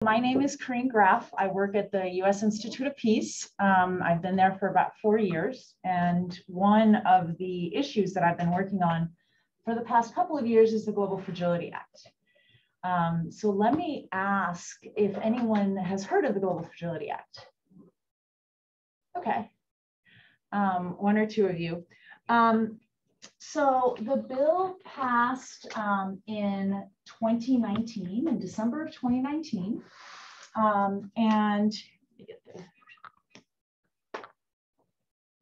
My name is Corrine Graff. I work at the U.S. Institute of Peace. I've been there for about 4 years. And one of the issues that I've been working on for the past couple of years is the Global Fragility Act. So let me ask if anyone has heard of the Global Fragility Act. Okay, one or two of you. So the bill passed in 2019, in December of 2019, and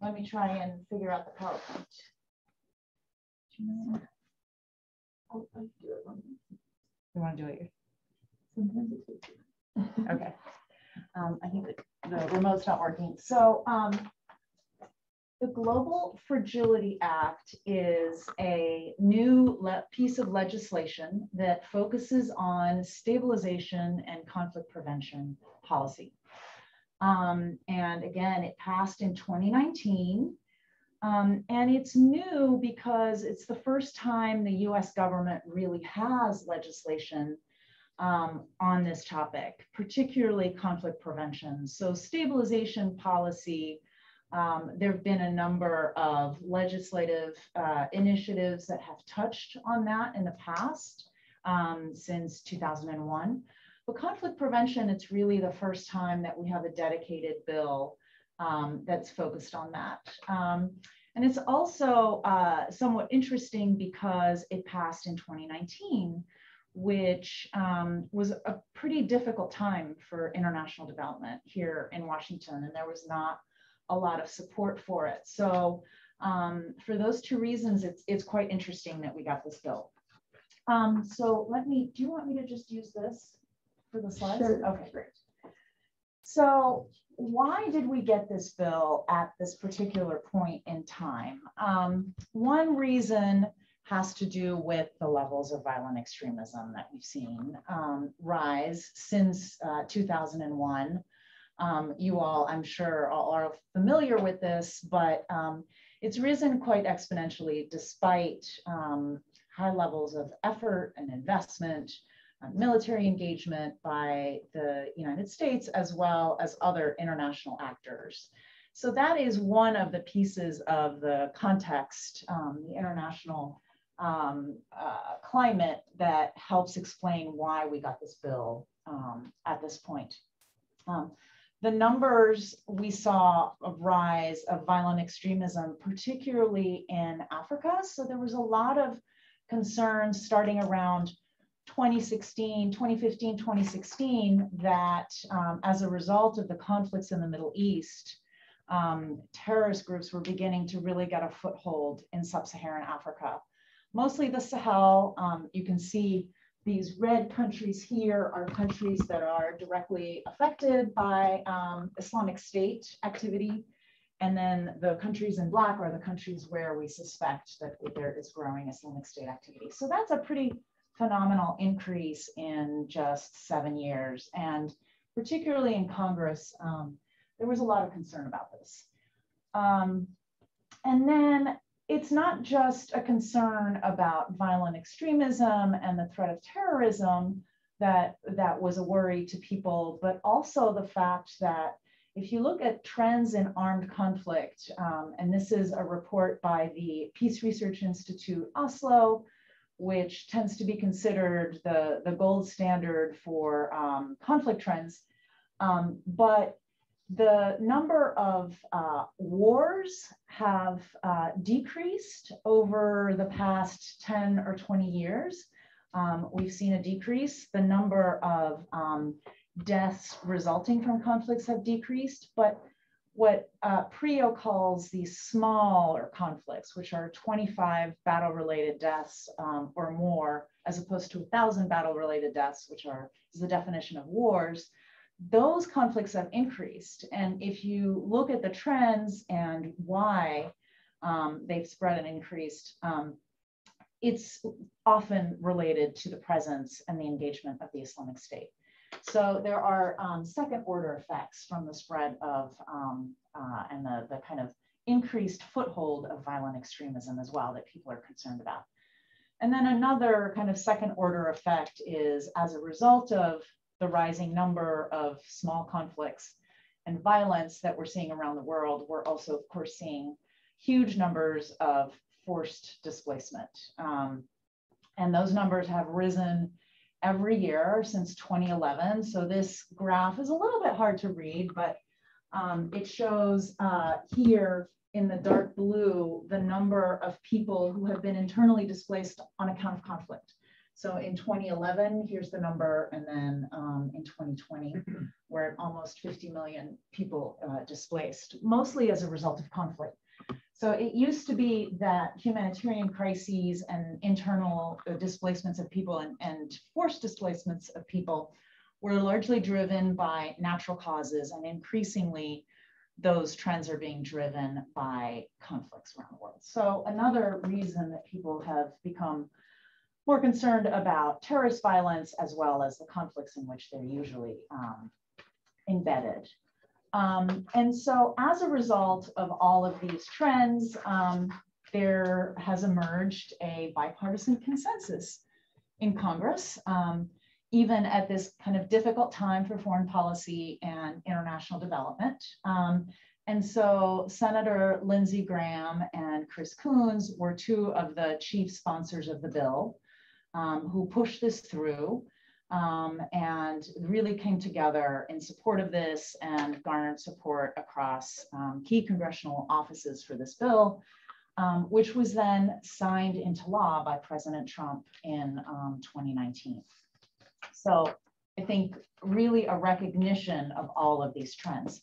let me try and figure out the PowerPoint. You want to do it? Okay. I think the remote's not working. So the Global Fragility Act is a new piece of legislation that focuses on stabilization and conflict prevention policy. And again, it passed in 2019. And it's new because it's the first time the US government really has legislation on this topic, particularly conflict prevention. So stabilization policy, there have been a number of legislative initiatives that have touched on that in the past since 2001. But conflict prevention, it's really the first time that we have a dedicated bill that's focused on that. And it's also somewhat interesting because it passed in 2019, which was a pretty difficult time for international development here in Washington, and there was not a lot of support for it. So for those two reasons, it's quite interesting that we got this bill. So do you want me to just use this for the slides? Sure. Okay, great. So why did we get this bill at this particular point in time? One reason has to do with the levels of violent extremism that we've seen rise since 2001. You all, I'm sure, are familiar with this, but it's risen quite exponentially despite high levels of effort and investment, military engagement by the United States, as well as other international actors. So that is one of the pieces of the context, the international climate that helps explain why we got this bill at this point. The numbers we saw of rise of violent extremism, particularly in Africa. So there was a lot of concerns starting around 2015, 2016, that as a result of the conflicts in the Middle East, terrorist groups were beginning to really get a foothold in sub-Saharan Africa. Mostly the Sahel. You can see these red countries here are countries that are directly affected by Islamic State activity. And then the countries in black are the countries where we suspect that there is growing Islamic State activity. So that's a pretty phenomenal increase in just 7 years. And particularly in Congress, there was a lot of concern about this. And then it's not just a concern about violent extremism and the threat of terrorism that was a worry to people, but also the fact that if you look at trends in armed conflict, and this is a report by the Peace Research Institute Oslo, which tends to be considered the gold standard for conflict trends, but the number of wars have decreased over the past 10 or 20 years. We've seen a decrease. The number of deaths resulting from conflicts have decreased, but what PRIO calls these smaller conflicts, which are 25 battle-related deaths or more, as opposed to 1,000 battle-related deaths, which is the definition of wars, those conflicts have increased. And if you look at the trends and why they've spread and increased, it's often related to the presence and the engagement of the Islamic State. So there are second order effects from the spread of and the kind of increased foothold of violent extremism as well that people are concerned about. And then another kind of second order effect is as a result of the rising number of small conflicts and violence that we're seeing around the world, we're also, of course, seeing huge numbers of forced displacement. And those numbers have risen every year since 2011. So this graph is a little bit hard to read, but it shows here in the dark blue the number of people who have been internally displaced on account of conflict. So in 2011, here's the number, and then in 2020, we're at almost 50 million people displaced, mostly as a result of conflict. So it used to be that humanitarian crises and internal displacements of people and forced displacements of people were largely driven by natural causes, and increasingly those trends are being driven by conflicts around the world. So another reason that people have become more concerned about terrorist violence, as well as the conflicts in which they're usually embedded. And so as a result of all of these trends, there has emerged a bipartisan consensus in Congress, even at this kind of difficult time for foreign policy and international development. And so Senator Lindsey Graham and Chris Coons were two of the chief sponsors of the bill, who pushed this through and really came together in support of this and garnered support across key congressional offices for this bill, which was then signed into law by President Trump in 2019. So I think really a recognition of all of these trends.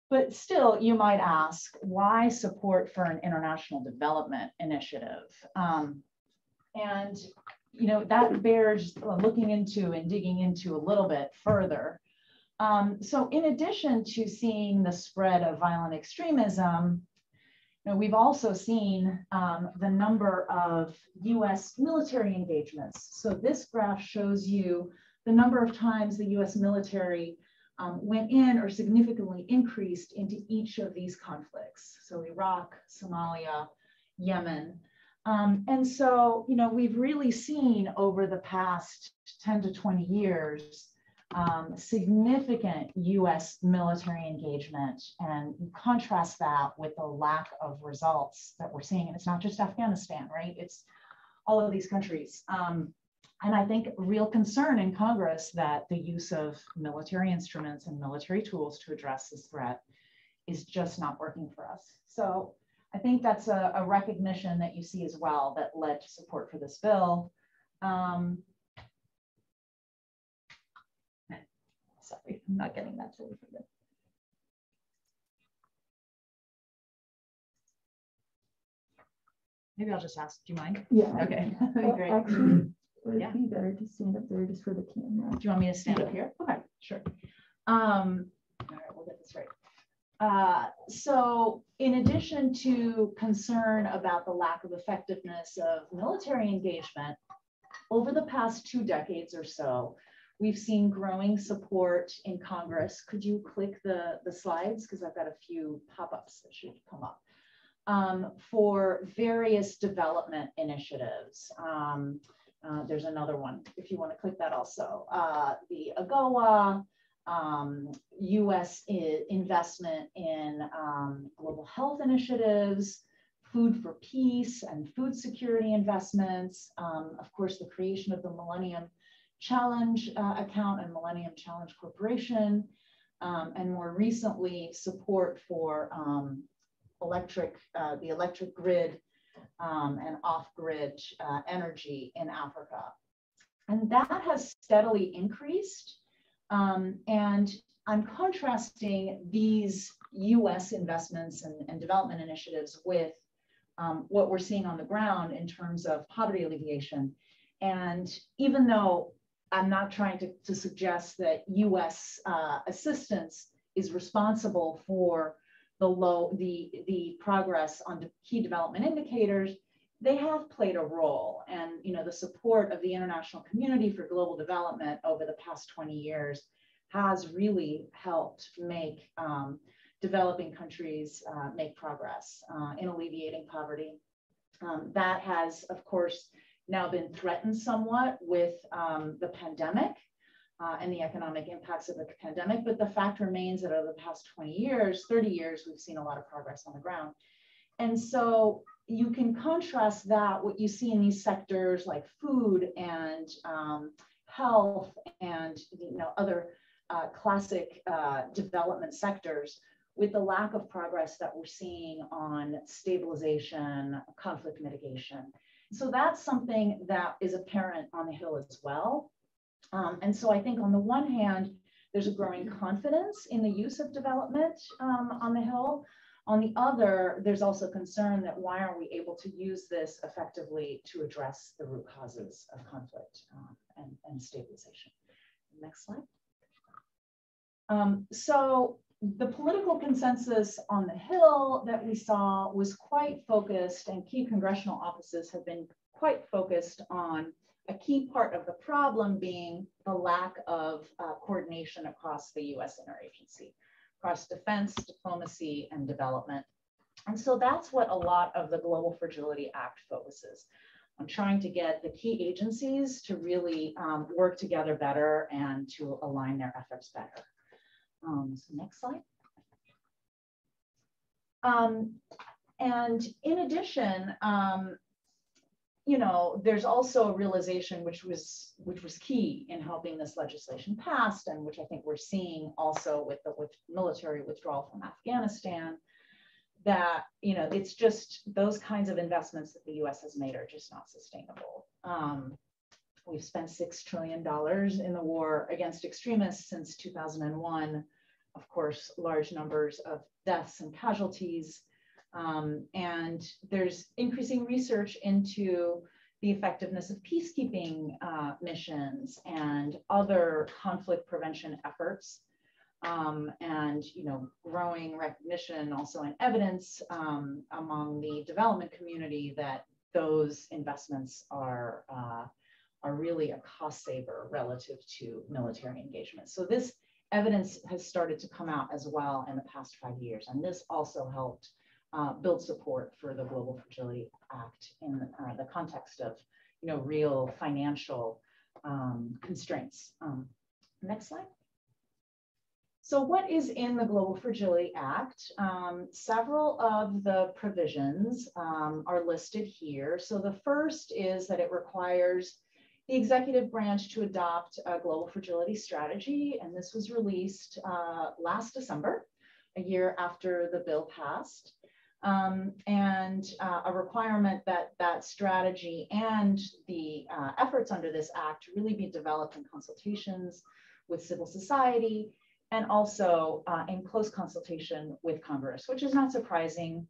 But still, you might ask, why support for an international development initiative? And you know, that bears looking into and digging into a little bit further. So in addition to seeing the spread of violent extremism, you know, we've also seen the number of US military engagements. So this graph shows you the number of times the US military went in or significantly increased into each of these conflicts. So Iraq, Somalia, Yemen. And so, you know, we've really seen over the past 10 to 20 years, significant US military engagement, and you contrast that with the lack of results that we're seeing. And it's not just Afghanistan, right? It's all of these countries. And I think real concern in Congress that the use of military instruments and military tools to address this threat is just not working for us. So I think that's a recognition that you see as well that led to support for this bill. Sorry, I'm not getting that totally for this. Maybe I'll just ask, do you mind? Yeah. Okay, great. Actually, would it be better to stand up there just for the camera? Do you want me to stand up here? Okay, sure. All right, we'll get this right. So in addition to concern about the lack of effectiveness of military engagement, over the past 2 decades or so, we've seen growing support in Congress. Could you click the slides? Because I've got a few pop-ups that should come up. For various development initiatives. There's another one, if you want to click that also. The AGOA, US investment in global health initiatives, food for peace and food security investments, of course, the creation of the Millennium Challenge account and Millennium Challenge Corporation, and more recently, support for the electric grid and off-grid energy in Africa. And that has steadily increased. And I'm contrasting these US investments and development initiatives with what we're seeing on the ground in terms of poverty alleviation. And even though I'm not trying to suggest that US assistance is responsible for the progress on the key development indicators, they have played a role. And you know, the support of the international community for global development over the past 20 years has really helped make developing countries make progress in alleviating poverty. That has, of course, now been threatened somewhat with the pandemic. and the economic impacts of the pandemic. But the fact remains that over the past 20 years, 30 years, we've seen a lot of progress on the ground. And so you can contrast that, what you see in these sectors like food and health and other classic development sectors, with the lack of progress that we're seeing on stabilization, conflict mitigation. So that's something that is apparent on the Hill as well. And so I think on the one hand, there's a growing confidence in the use of development on the Hill. On the other, there's also concern that why aren't we able to use this effectively to address the root causes of conflict and stabilization. Next slide. So the political consensus on the Hill that we saw was quite focused, and key congressional offices have been quite focused on a key part of the problem being the lack of coordination across the US interagency, across defense, diplomacy, and development. And so that's what a lot of the Global Fragility Act focuses on, trying to get the key agencies to really work together better and to align their efforts better. So next slide. And in addition, there's also a realization which was key in helping this legislation pass, and which I think we're seeing also with the military withdrawal from Afghanistan, that it's just those kinds of investments that the US has made are just not sustainable. We've spent $6 trillion in the war against extremists since 2001. Of course, large numbers of deaths and casualties. And there's increasing research into the effectiveness of peacekeeping missions and other conflict prevention efforts, and growing recognition also and evidence among the development community that those investments are really a cost saver relative to military engagement. So this evidence has started to come out as well in the past 5 years, and this also helped build support for the Global Fragility Act in the context of real financial constraints. Next slide. So what is in the Global Fragility Act? Several of the provisions are listed here. So the first is that it requires the executive branch to adopt a global fragility strategy, and this was released last December, a year after the bill passed. And a requirement that that strategy and the efforts under this act really be developed in consultations with civil society, and also in close consultation with Congress, which is not surprising.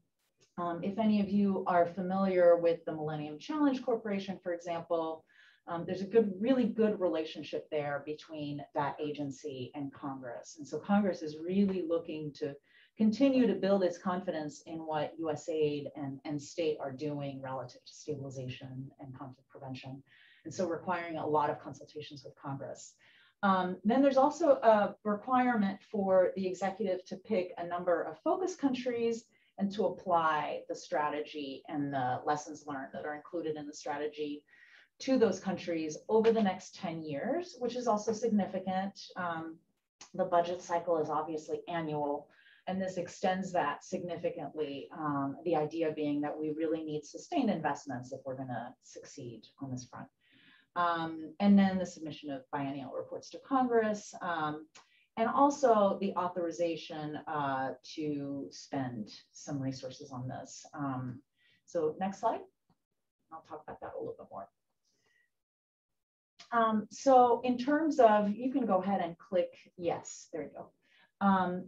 If any of you are familiar with the Millennium Challenge Corporation, for example, there's a really good relationship there between that agency and Congress. And so Congress is really looking to continue to build its confidence in what USAID and state are doing relative to stabilization and conflict prevention. And so requiring a lot of consultations with Congress. Then there's also a requirement for the executive to pick a number of focus countries and to apply the strategy and the lessons learned that are included in the strategy to those countries over the next 10 years, which is also significant. The budget cycle is obviously annual, and this extends that significantly. The idea being that we really need sustained investments if we're going to succeed on this front. And then the submission of biennial reports to Congress, and also the authorization to spend some resources on this. So next slide. I'll talk about that a little bit more. So in terms of, you can go ahead and click yes, there you go.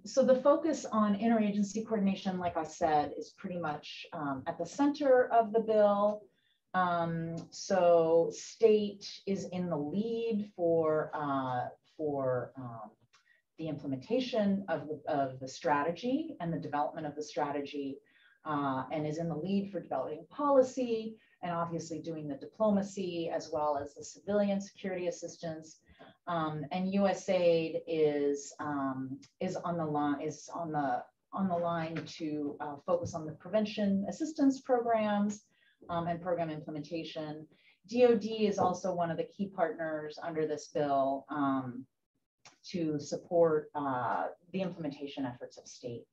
So the focus on interagency coordination, like I said, is pretty much at the center of the bill. So state is in the lead for the implementation of the strategy and the development of the strategy, and is in the lead for developing policy, and obviously doing the diplomacy as well as the civilian security assistance. And USAID is on the line to focus on the prevention assistance programs and program implementation. DoD is also one of the key partners under this bill to support the implementation efforts of state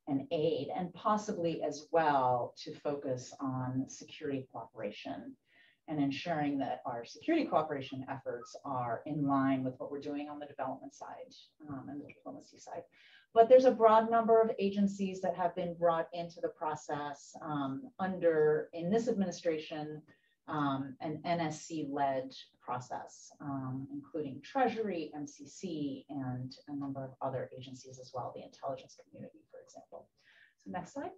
and aid, and possibly as well to focus on security cooperation and ensuring that our security cooperation efforts are in line with what we're doing on the development side and the diplomacy side. But there's a broad number of agencies that have been brought into the process in this administration, an NSC-led process, including Treasury, MCC, and a number of other agencies as well, the intelligence community, for example. So next slide.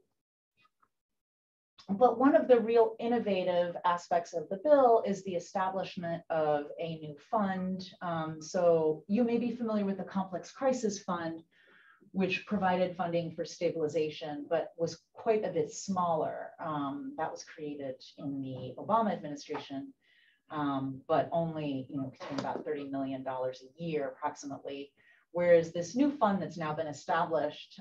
But one of the real innovative aspects of the bill is the establishment of a new fund. So you may be familiar with the Complex Crisis Fund, which provided funding for stabilization, but was quite a bit smaller. That was created in the Obama administration, but only contained about $30 million a year approximately. Whereas this new fund that's now been established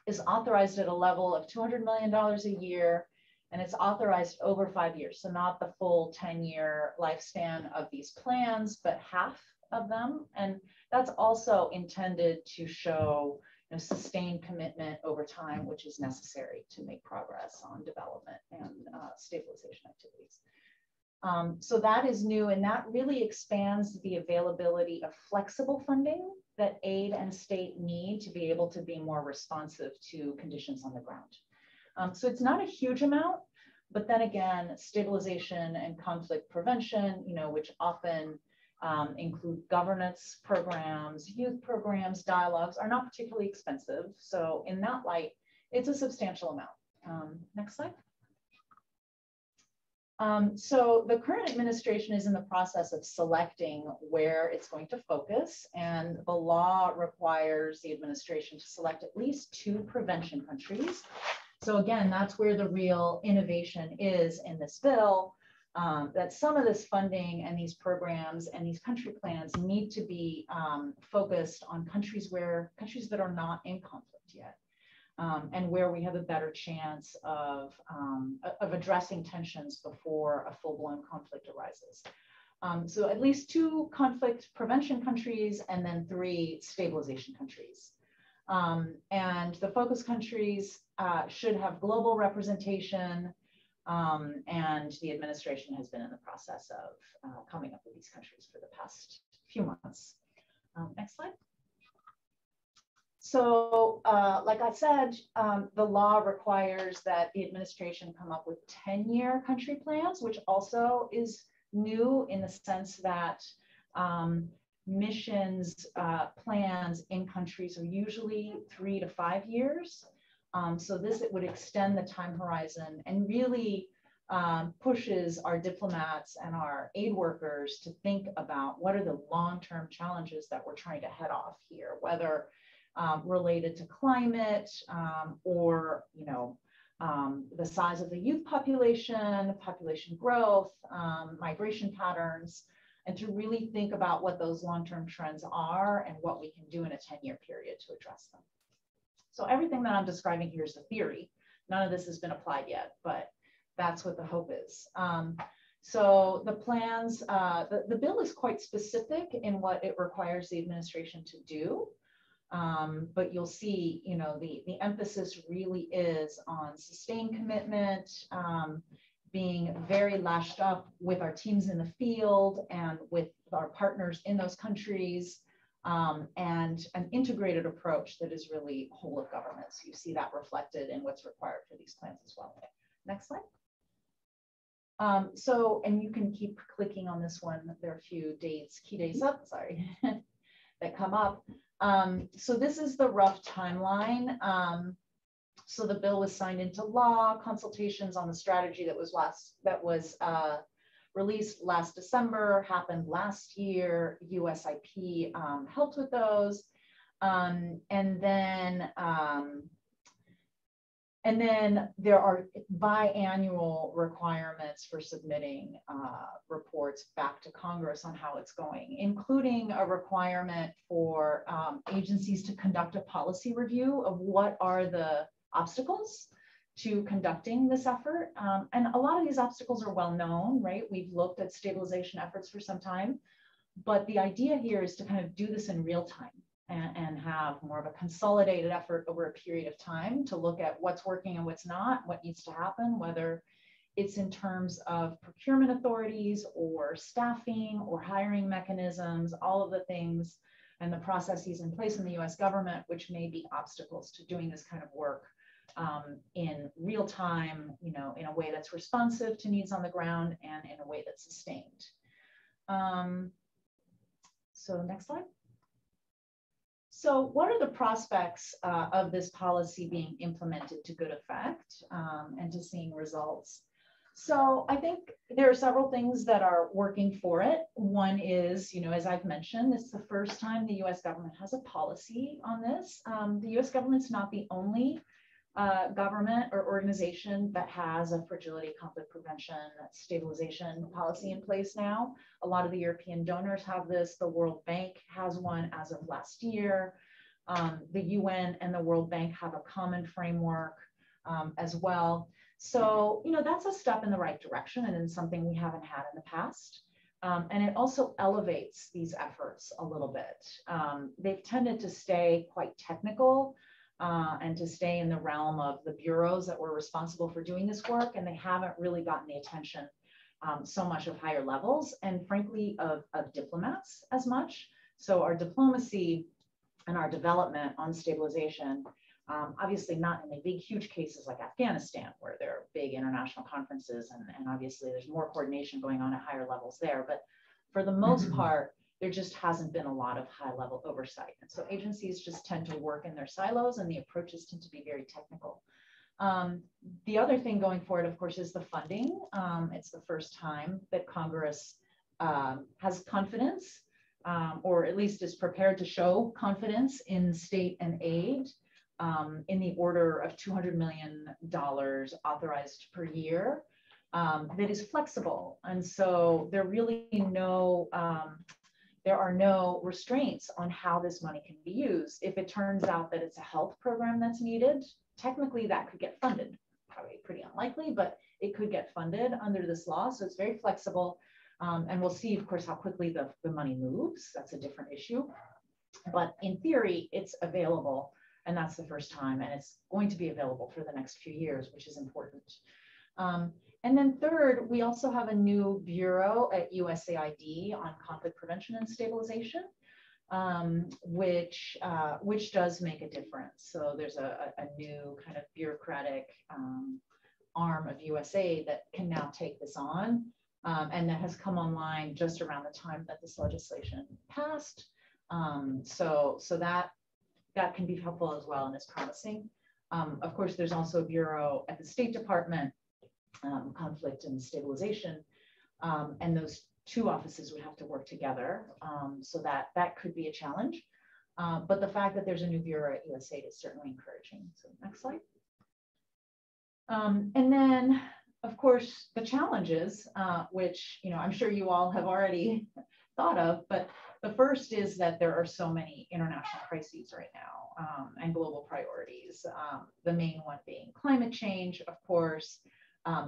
is authorized at a level of $200 million a year, and it's authorized over 5 years. So not the full 10-year lifespan of these plans, but half of them. And that's also intended to show sustained commitment over time, which is necessary to make progress on development and stabilization activities. So that is new, and that really expands the availability of flexible funding that aid and state need to be able to be more responsive to conditions on the ground. So it's not a huge amount, but then again, stabilization and conflict prevention, which often include governance programs, youth programs, dialogues, are not particularly expensive. So in that light, it's a substantial amount. Next slide. So the current administration is in the process of selecting where it's going to focus, and the law requires the administration to select at least 2 prevention countries. So again, that's where the real innovation is in this bill, that some of this funding and these programs and these country plans need to be focused on countries that are not in conflict yet. And where we have a better chance of addressing tensions before a full-blown conflict arises. So at least 2 conflict prevention countries and then 3 stabilization countries. And the focus countries should have global representation, and the administration has been in the process of coming up with these countries for the past few months. Next slide. So like I said, the law requires that the administration come up with 10-year country plans, which also is new in the sense that missions plans in countries are usually 3 to 5 years. So it would extend the time horizon and really pushes our diplomats and our aid workers to think about what are the long-term challenges that we're trying to head off here, whether related to climate or the size of the youth population growth, migration patterns, and to really think about what those long-term trends are and what we can do in a 10-year period to address them. So everything that I'm describing here is the theory. None of this has been applied yet, but that's what the hope is. So the plans, the bill is quite specific in what it requires the administration to do. But you'll see, the emphasis really is on sustained commitment, being very lashed up with our teams in the field and with our partners in those countries, and an integrated approach that is really whole of government. So you see that reflected in what's required for these plans as well. Next slide. And you can keep clicking on this one. There are a few key dates up, sorry, that come up. So this is the rough timeline. So the bill was signed into law. Consultations on the strategy that was released last December happened last year. USIP helped with those, and then there are biannual requirements for submitting reports back to Congress on how it's going, including a requirement for agencies to conduct a policy review of what are the obstacles to conducting this effort. And a lot of these obstacles are well known, right? We've looked at stabilization efforts for some time, but the idea here is to kind of do this in real time and have more of a consolidated effort over a period of time to look at what's working and what's not, what needs to happen, whether it's in terms of procurement authorities or staffing or hiring mechanisms, all of the things and the processes in place in the US government, which may be obstacles to doing this kind of work in real time, you know, in a way that's responsive to needs on the ground and in a way that's sustained. So next slide. So what are the prospects of this policy being implemented to good effect and to seeing results? So I think there are several things that are working for it. One is, you know, as I've mentioned, it's the first time the US government has a policy on this. The US government's not the only government or organization that has a fragility, conflict prevention, stabilization policy in place now. A lot of the European donors have this. The World Bank has one as of last year. The UN and the World Bank have a common framework as well. So, you know, that's a step in the right direction and it's something we haven't had in the past. And it also elevates these efforts a little bit. They've tended to stay quite technical and to stay in the realm of the bureaus that were responsible for doing this work, and they haven't really gotten the attention so much of higher levels and frankly of diplomats as much. So our diplomacy and our development on stabilization, obviously not in the big, huge cases like Afghanistan, where there are big international conferences and obviously there's more coordination going on at higher levels there. But for the most part, there just hasn't been a lot of high level oversight. And so agencies just tend to work in their silos and the approaches tend to be very technical. The other thing going forward, of course, is the funding. It's the first time that Congress has confidence or at least is prepared to show confidence in state and aid in the order of $200 million authorized per year that is flexible. And so there really there are no restraints on how this money can be used. If it turns out that it's a health program that's needed, technically that could get funded. Probably pretty unlikely, but it could get funded under this law. So it's very flexible. And we'll see, of course, how quickly the money moves. That's a different issue. But in theory, it's available. And that's the first time. And it's going to be available for the next few years, which is important. And then third, we also have a new bureau at USAID on conflict prevention and stabilization, which does make a difference. So there's a new kind of bureaucratic arm of USAID that can now take this on, and that has come online just around the time that this legislation passed. So that can be helpful as well and is promising. Of course, there's also a bureau at the State Department, conflict and stabilization, and those two offices would have to work together, so that could be a challenge. But the fact that there's a new bureau at USAID is certainly encouraging. So next slide. And then, of course, the challenges, which I'm sure you all have already thought of, but the first is that there are so many international crises right now and global priorities. The main one being climate change, of course.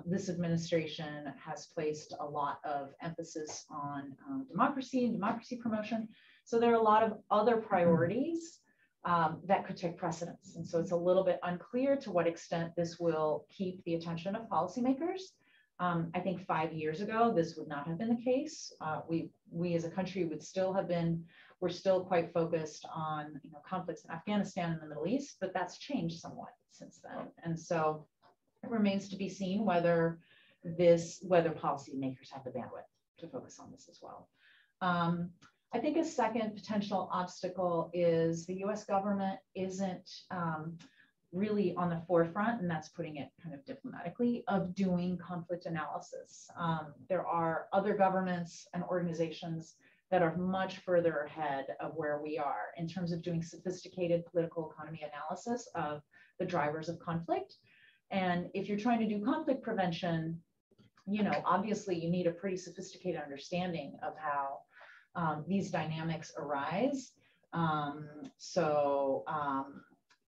This administration has placed a lot of emphasis on democracy and democracy promotion. So there are a lot of other priorities that could take precedence. And so it's a little bit unclear to what extent this will keep the attention of policymakers. I think 5 years ago, this would not have been the case. We as a country would still have been, we're still quite focused on conflicts in Afghanistan and the Middle East, but that's changed somewhat since then. And so it remains to be seen whether policymakers have the bandwidth to focus on this as well. I think a second potential obstacle is the US government isn't really on the forefront, and that's putting it kind of diplomatically, of doing conflict analysis. There are other governments and organizations that are much further ahead of where we are in terms of doing sophisticated political economy analysis of the drivers of conflict. And if you're trying to do conflict prevention, obviously you need a pretty sophisticated understanding of how these dynamics arise.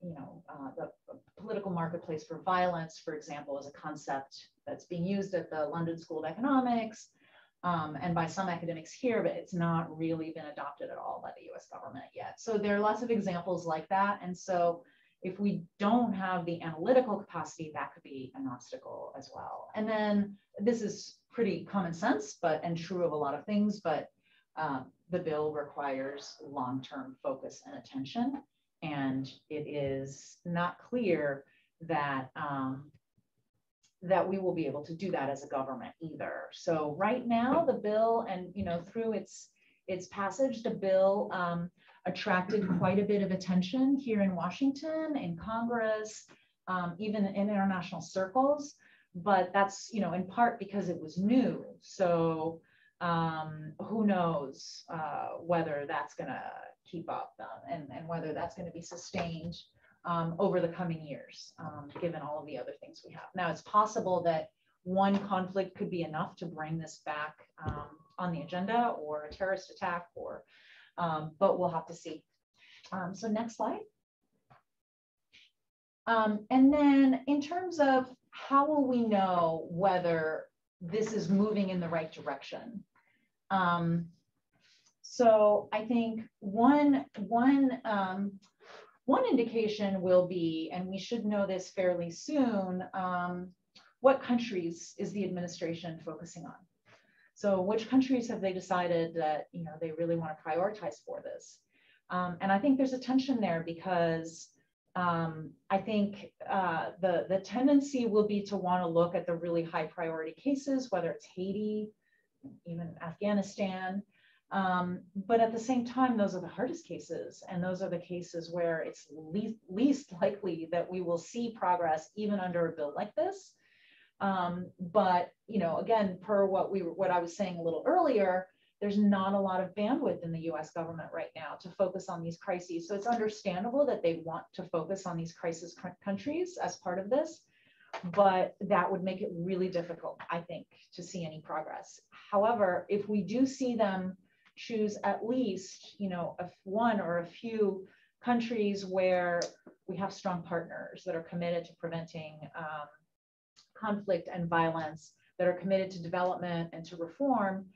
the political marketplace for violence, for example, is a concept that's being used at the London School of Economics and by some academics here, but it's not really been adopted at all by the US government yet. So there are lots of examples like that. And so if we don't have the analytical capacity, that could be an obstacle as well. And then this is pretty common sense, and true of a lot of things, but the bill requires long-term focus and attention. And it is not clear that that we will be able to do that as a government either. So right now, the bill, and through its passage, the bill attracted quite a bit of attention here in Washington, in Congress, even in international circles. But that's in part because it was new. So who knows whether that's going to keep up and whether that's going to be sustained over the coming years, given all of the other things we have. Now, it's possible that one conflict could be enough to bring this back on the agenda, or a terrorist attack, but we'll have to see. So next slide. And then in terms of how will we know whether this is moving in the right direction? So I think one indication will be, and we should know this fairly soon, what countries is the administration focusing on? So which countries have they decided that they really want to prioritize for this? And I think there's a tension there because I think the tendency will be to want to look at the really high priority cases, whether it's Haiti, even Afghanistan. But at the same time, those are the hardest cases. And those are the cases where it's least likely that we will see progress even under a bill like this. But, again, per what I was saying a little earlier, there's not a lot of bandwidth in the US government right now to focus on these crises. So it's understandable that they want to focus on these crisis countries as part of this, but that would make it really difficult, I think, to see any progress. However, if we do see them choose at least, one or a few countries where we have strong partners that are committed to preventing conflict and violence, that are committed to development and to reform,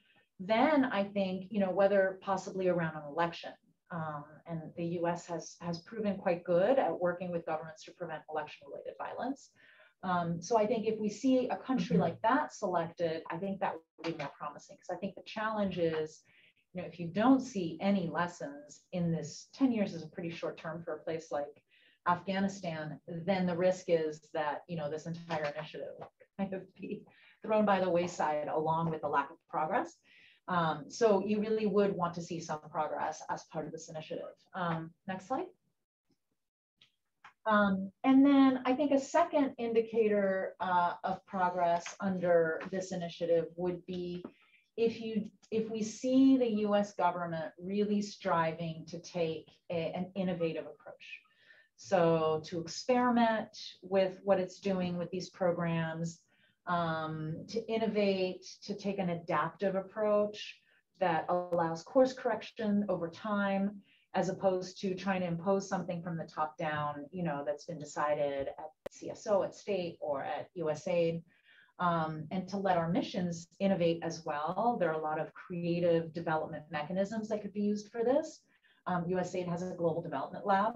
then I think, whether possibly around an election, and the US has proven quite good at working with governments to prevent election-related violence. So I think if we see a country like that selected, I think that would be more promising, because I think the challenge is, if you don't see any lessons in this, 10 years is a pretty short term for a place like Afghanistan, then the risk is that, this entire initiative will kind of be thrown by the wayside along with the lack of progress. So you really would want to see some progress as part of this initiative. Next slide. And then I think a second indicator of progress under this initiative would be if we see the US government really striving to take an innovative approach. So to experiment with what it's doing with these programs, to innovate, to take an adaptive approach that allows course correction over time, as opposed to trying to impose something from the top down, that's been decided at CSO, at state, or at USAID, and to let our missions innovate as well. There are a lot of creative development mechanisms that could be used for this. USAID has a global development lab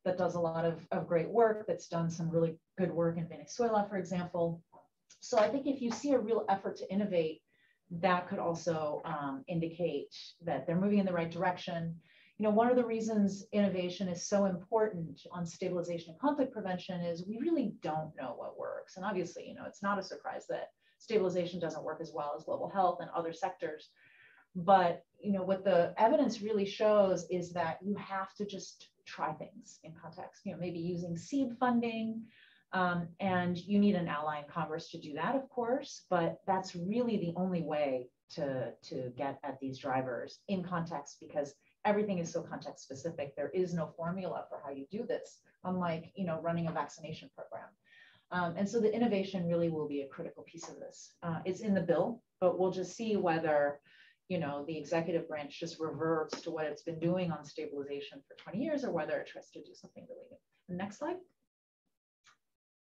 that does a lot of great work, that's done some really good work in Venezuela, for example. So I think if you see a real effort to innovate, that could also indicate that they're moving in the right direction. One of the reasons innovation is so important on stabilization and conflict prevention is we really don't know what works. And obviously, it's not a surprise that stabilization doesn't work as well as global health and other sectors. But, what the evidence really shows is that you have to just try things in context, maybe using seed funding, and you need an ally in Congress to do that, of course, but that's really the only way to get at these drivers in context, because everything is so context specific. There is no formula for how you do this, unlike running a vaccination program. And so the innovation really will be a critical piece of this. It's in the bill, but we'll just see whether you know, the executive branch just reverts to what it's been doing on stabilization for 20 years, or whether it tries to do something really new. Next slide.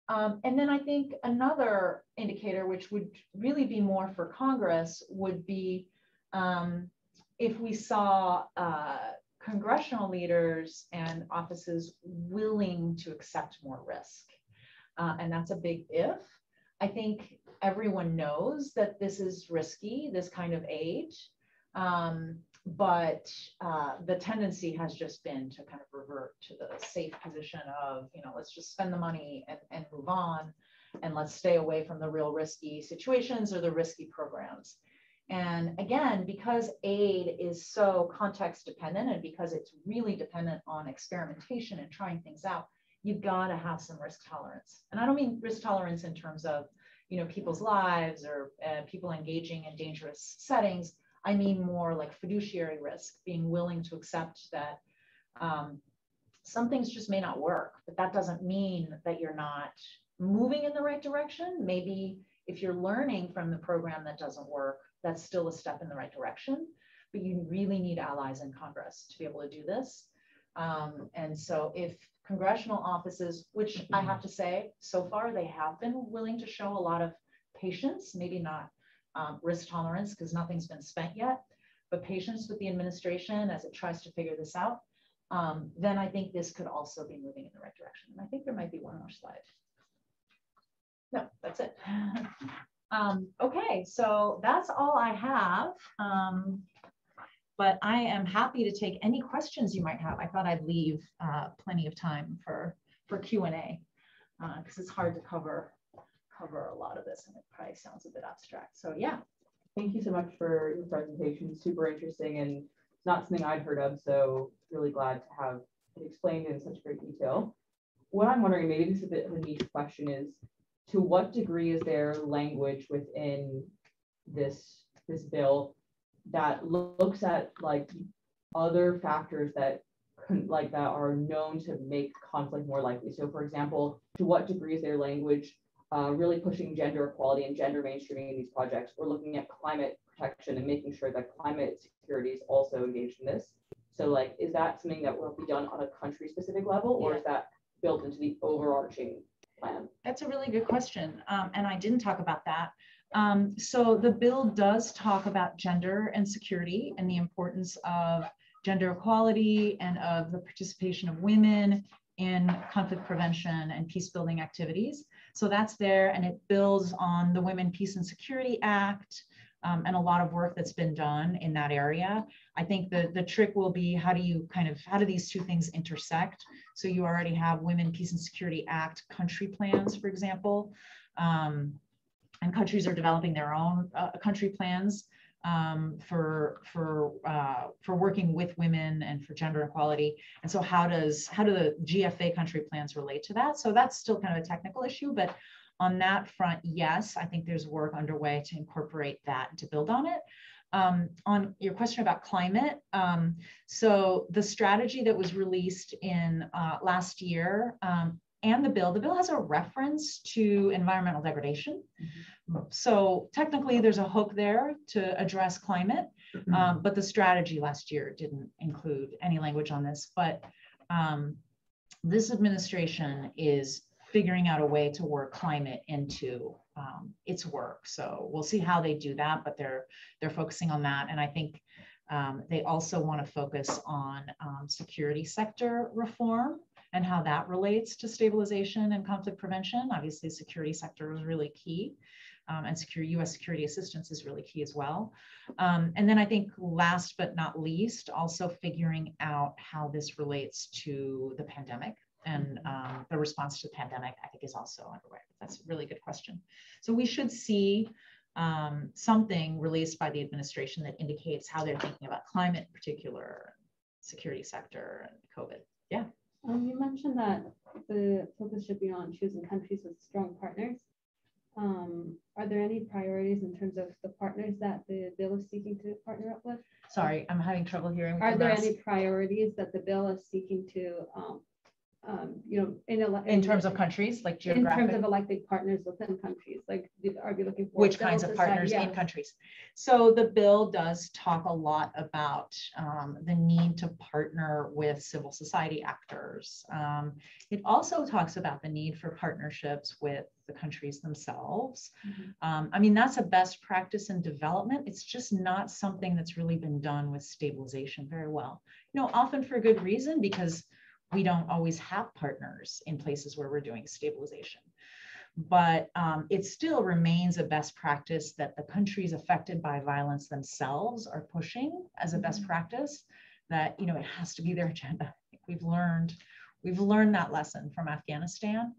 And then I think another indicator, which would really be more for Congress, would be if we saw congressional leaders and offices willing to accept more risk. And that's a big if. I think everyone knows that this is risky, this kind of aid. But the tendency has just been to kind of revert to the safe position of, you know, let's just spend the money and move on, and let's stay away from the real risky situations or the risky programs. And again, because aid is so context dependent, and because it's really dependent on experimentation and trying things out, you've got to have some risk tolerance. And I don't mean risk tolerance in terms of, you know, people's lives or people engaging in dangerous settings. I mean more like fiduciary risk, being willing to accept that some things just may not work, but that doesn't mean that you're not moving in the right direction. Maybe if you're learning from the program that doesn't work, that's still a step in the right direction, but you really need allies in Congress to be able to do this. And so if congressional offices, which I have to say, so far they have been willing to show a lot of patience, maybe not risk tolerance because nothing's been spent yet, but patience with the administration as it tries to figure this out, then I think this could also be moving in the right direction. And I think there might be one more slide. No, that's it. Okay, so that's all I have. But I am happy to take any questions you might have. I thought I'd leave plenty of time for Q&A because it's hard to cover a lot of this, and it probably sounds a bit abstract. So yeah. Thank you so much for your presentation. Super interesting, and it's not something I'd heard of, so really glad to have it explained in such great detail. What I'm wondering, maybe this is a bit of a niche question, is to what degree is there language within this bill that looks at like other factors that that are known to make conflict more likely? So for example, to what degree is there language really pushing gender equality and gender mainstreaming in these projects, or looking at climate protection and making sure that climate security is also engaged in this? So like, is that something that will be done on a country specific level, or is that built into the overarching plan? That's a really good question. And I didn't talk about that. So the bill does talk about gender and security and the importance of gender equality and of the participation of women in conflict prevention and peace building activities. So that's there, and it builds on the Women, Peace and Security Act and a lot of work that's been done in that area. I think the trick will be how do these two things intersect? So you already have Women, Peace and Security Act country plans, for example, and countries are developing their own country plans for working with women and for gender equality. And so how do the GFA country plans relate to that? So that's still kind of a technical issue, but on that front, yes, I think there's work underway to incorporate that and to build on it. On your question about climate, so the strategy that was released in last year and the bill has a reference to environmental degradation. Mm-hmm. So technically there's a hook there to address climate, but the strategy last year didn't include any language on this. But this administration is figuring out a way to work climate into its work. So we'll see how they do that, but they're focusing on that. And I think they also want to focus on security sector reform and how that relates to stabilization and conflict prevention. Obviously, the security sector is really key, and U.S. security assistance is really key as well. And then I think last but not least, also figuring out how this relates to the pandemic, and the response to the pandemic, I think, is also underway. That's a really good question. So we should see something released by the administration that indicates how they're thinking about climate in particular, security sector, and COVID. Yeah. You mentioned that the focus should be on choosing countries with strong partners. Are there any priorities in terms of the partners that the bill is seeking to partner up with? Sorry, I'm having trouble hearing. Are there any priorities that the bill is seeking to in terms of countries, like geographic? In terms of elected partners within countries, like are we looking for which kinds of partners in countries? So the bill does talk a lot about the need to partner with civil society actors. It also talks about the need for partnerships with the countries themselves. I mean, that's a best practice in development. It's just not something that's really been done with stabilization very well. Often for good reason, because we don't always have partners in places where we're doing stabilization. But it still remains a best practice that the countries affected by violence themselves are pushing as a best practice, that it has to be their agenda. We've learned that lesson from Afghanistan.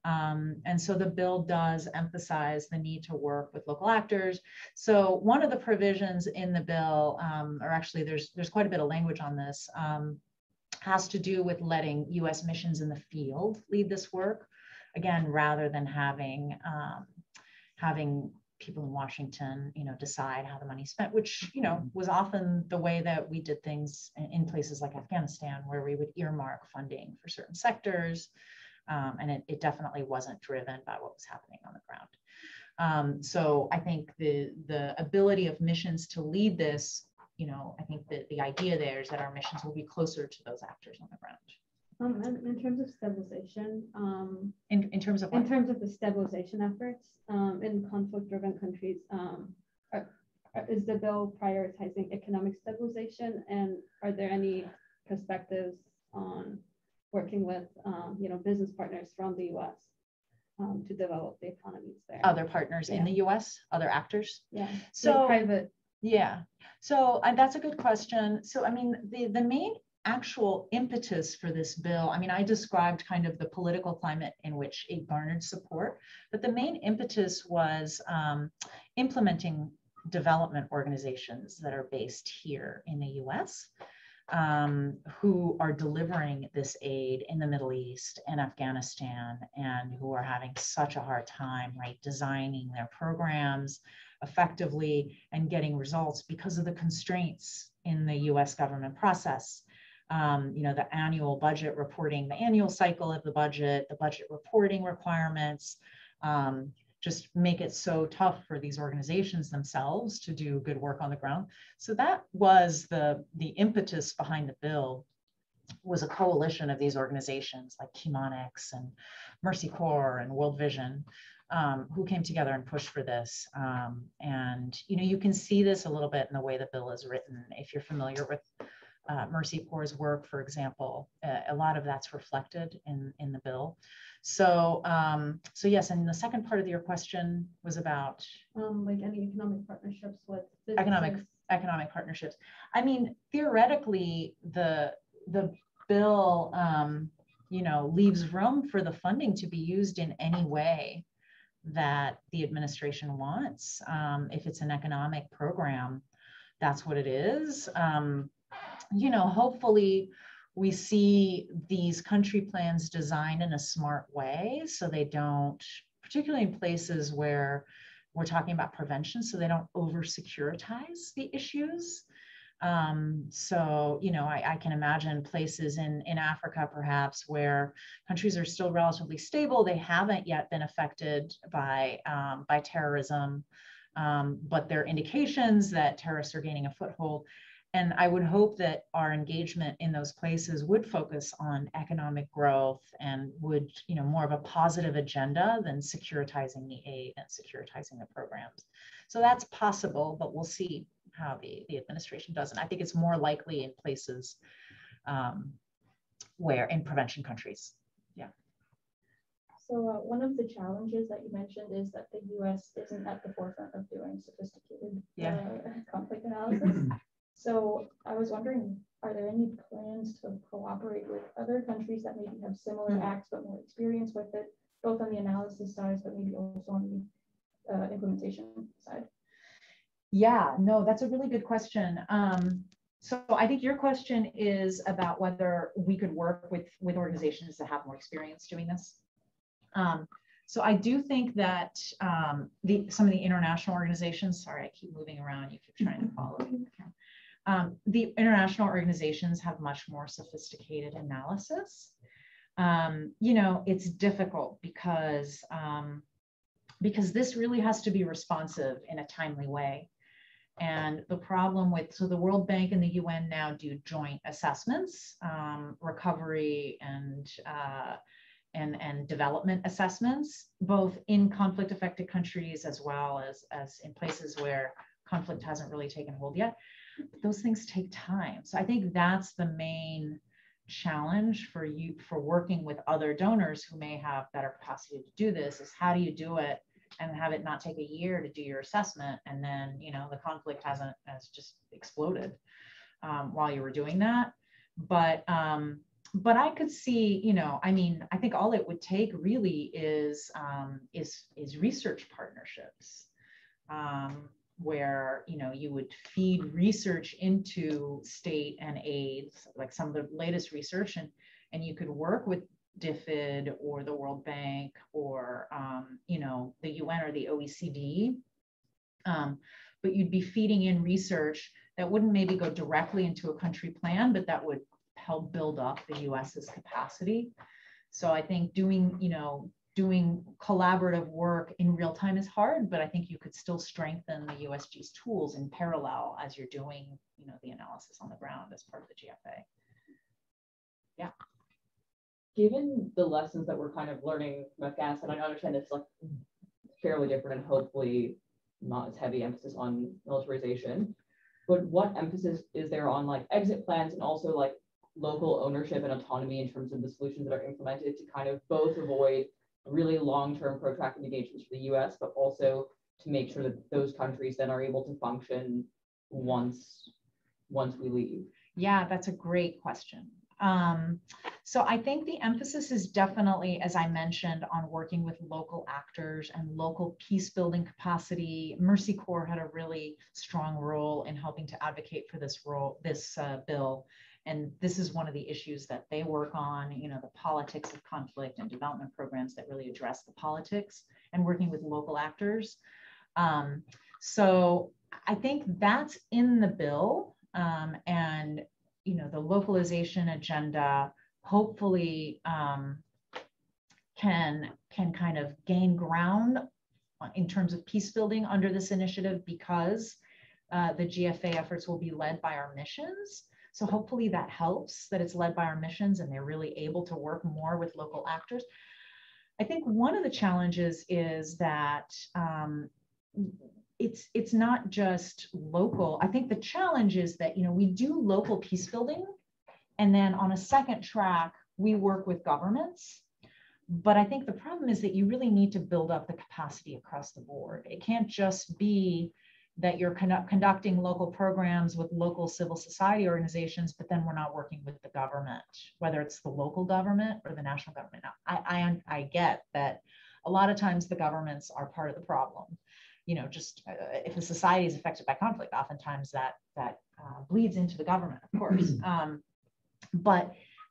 And so the bill does emphasize the need to work with local actors. So one of the provisions in the bill, or actually there's quite a bit of language on this, has to do with letting U.S. missions in the field lead this work, again, rather than having people in Washington, decide how the money's spent, which, was often the way that we did things in places like Afghanistan, where we would earmark funding for certain sectors, and it definitely wasn't driven by what was happening on the ground. So I think the ability of missions to lead this, I think that the idea there is that our missions will be closer to those actors on the ground. And in terms of stabilization, in terms of what? In terms of the stabilization efforts in conflict-driven countries, is the bill prioritizing economic stabilization, and are there any perspectives on working with business partners from the U.S. To develop the economies there? Other partners in the U.S., other actors? Yeah. So like private. Yeah. So that's a good question. So I mean, the main actual impetus for this bill, I mean, I described kind of the political climate in which it garnered support, but the main impetus was implementing development organizations that are based here in the US, who are delivering this aid in the Middle East and Afghanistan, and who are having such a hard time, right, designing their programs effectively and getting results because of the constraints in the US government process. The annual budget reporting, the annual cycle of the budget reporting requirements, just make it so tough for these organizations themselves to do good work on the ground. So that was the impetus behind the bill, was a coalition of these organizations like Chemonics and Mercy Corps and World Vision, who came together and pushed for this. And you can see this a little bit in the way the bill is written. If you're familiar with Mercy Corps' work, for example, a lot of that's reflected in the bill. So yes, and the second part of your question was about like any economic partnerships with economic partnerships. I mean, theoretically, the bill leaves room for the funding to be used in any way that the administration wants. If it's an economic program, that's what it is. Hopefully we see these country plans designed in a smart way, so they don't, particularly in places where we're talking about prevention, so they don't over securitize the issues. I can imagine places in Africa, perhaps, where countries are still relatively stable. They haven't yet been affected by terrorism, but there are indications that terrorists are gaining a foothold. And I would hope that our engagement in those places would focus on economic growth and would, more of a positive agenda than securitizing the aid and securitizing the programs. So that's possible, but we'll see how the administration does. And I think it's more likely in places where in prevention countries. Yeah. So one of the challenges that you mentioned is that the U.S. isn't at the forefront of doing sophisticated conflict analysis. So I was wondering, are there any plans to cooperate with other countries that maybe have similar acts but more experience with it, both on the analysis side, but maybe also on the implementation side? Yeah, no, that's a really good question. So I think your question is about whether we could work with organizations that have more experience doing this. So I do think that some of the international organizations, sorry, I keep moving around, you keep trying to follow me. The international organizations have much more sophisticated analysis. You know, it's difficult because this really has to be responsive in a timely way. And the problem with, so the World Bank and the UN now do joint assessments, recovery and development assessments, both in conflict affected countries as well as in places where conflict hasn't really taken hold yet. But those things take time. So I think that's the main challenge for you, for working with other donors who may have better capacity to do this, is how do you do it and have it not take a year to do your assessment, and then, you know, the conflict has just exploded while you were doing that. But I could see, you know, I mean, I think all it would take really is research partnerships, where, you know, you would feed research into state and aids, like some of the latest research, and you could work with DFID or the World Bank or, you know, the UN or the OECD. But you'd be feeding in research that wouldn't maybe go directly into a country plan, but that would help build up the US's capacity. So I think doing collaborative work in real time is hard, but I think you could still strengthen the USG's tools in parallel as you're doing, you know, the analysis on the ground as part of the GFA. Yeah. Given the lessons that we're kind of learning from Afghanistan, I understand it's like fairly different and hopefully not as heavy emphasis on militarization, but what emphasis is there on like exit plans and also like local ownership and autonomy in terms of the solutions that are implemented to kind of both avoid really long-term protracted engagements for the US, but also to make sure that those countries then are able to function once we leave? Yeah, that's a great question. So I think the emphasis is definitely, as I mentioned, on working with local actors and local peace building capacity. Mercy Corps had a really strong role in helping to advocate for this bill. And this is one of the issues that they work on, you know, the politics of conflict and development programs that really address the politics, and working with local actors. So I think that's in the bill, and you know, the localization agenda hopefully can kind of gain ground in terms of peace building under this initiative, because the GFA efforts will be led by our missions. So hopefully that helps, that it's led by our missions and they're really able to work more with local actors. I think one of the challenges is that it's not just local. I think the challenge is that, you know, we do local peace building, and then on a second track, we work with governments. But I think the problem is that you really need to build up the capacity across the board. It can't just be that you're conducting local programs with local civil society organizations, but then we're not working with the government, whether it's the local government or the national government. Now, I get that a lot of times the governments are part of the problem. You know, just if a society is affected by conflict, oftentimes that bleeds into the government, of course.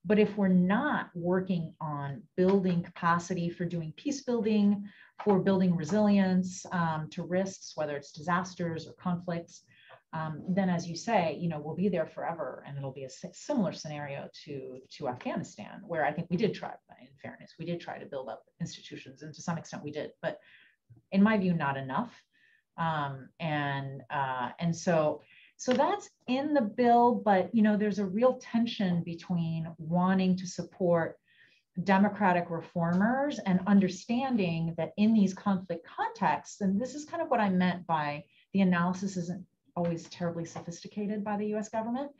But if we're not working on building capacity for doing peace building, for building resilience to risks, whether it's disasters or conflicts, then, as you say, you know, we'll be there forever, and it'll be a similar scenario to Afghanistan, where I think we did try, in fairness, we did try to build up institutions, and to some extent we did, but in my view, not enough. And so that's in the bill, but, you know, there's a real tension between wanting to support democratic reformers and understanding that in these conflict contexts, and this is kind of what I meant by the analysis isn't always terribly sophisticated by the US government,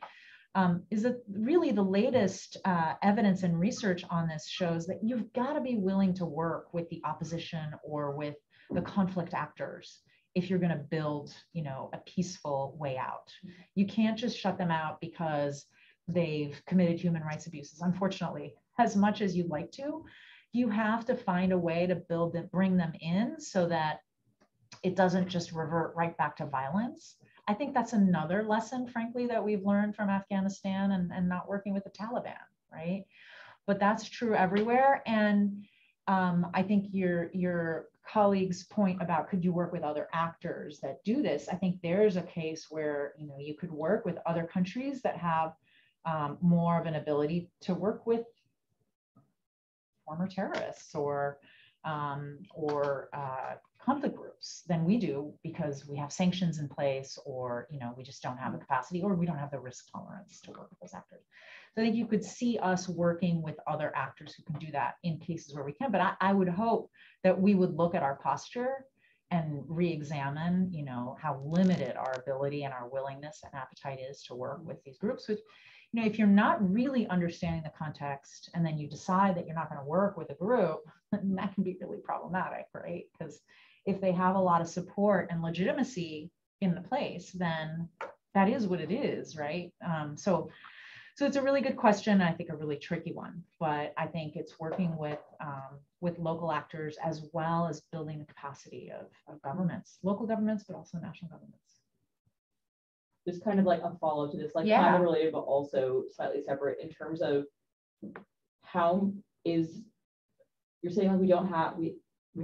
is that really the latest evidence and research on this shows that you've got to be willing to work with the opposition or with the conflict actors if you're going to build, you know, a peaceful way out. You can't just shut them out because they've committed human rights abuses. Unfortunately, as much as you'd like to, you have to find a way to build and bring them in so that it doesn't just revert right back to violence. I think that's another lesson, frankly, that we've learned from Afghanistan and not working with the Taliban, right? But that's true everywhere. And I think your colleague's point about could you work with other actors that do this, I think there's a case where, you know, you could work with other countries that have more of an ability to work with former terrorists or conflict groups than we do, because we have sanctions in place, or we just don't have the capacity, or we don't have the risk tolerance to work with those actors. So I think you could see us working with other actors who can do that in cases where we can. But I would hope that we would look at our posture and re-examine, how limited our ability and our willingness and appetite is to work with these groups. Which, if you're not really understanding the context and then you decide that you're not going to work with a group, that can be really problematic, right? Because if they have a lot of support and legitimacy in the place, then that is what it is, right? So it's a really good question. I think a really tricky one, but I think it's working with local actors as well as building the capacity of governments, local governments, but also national governments. Just kind of like a follow to this, like kind of related, but also slightly separate in terms of how is, you're saying like we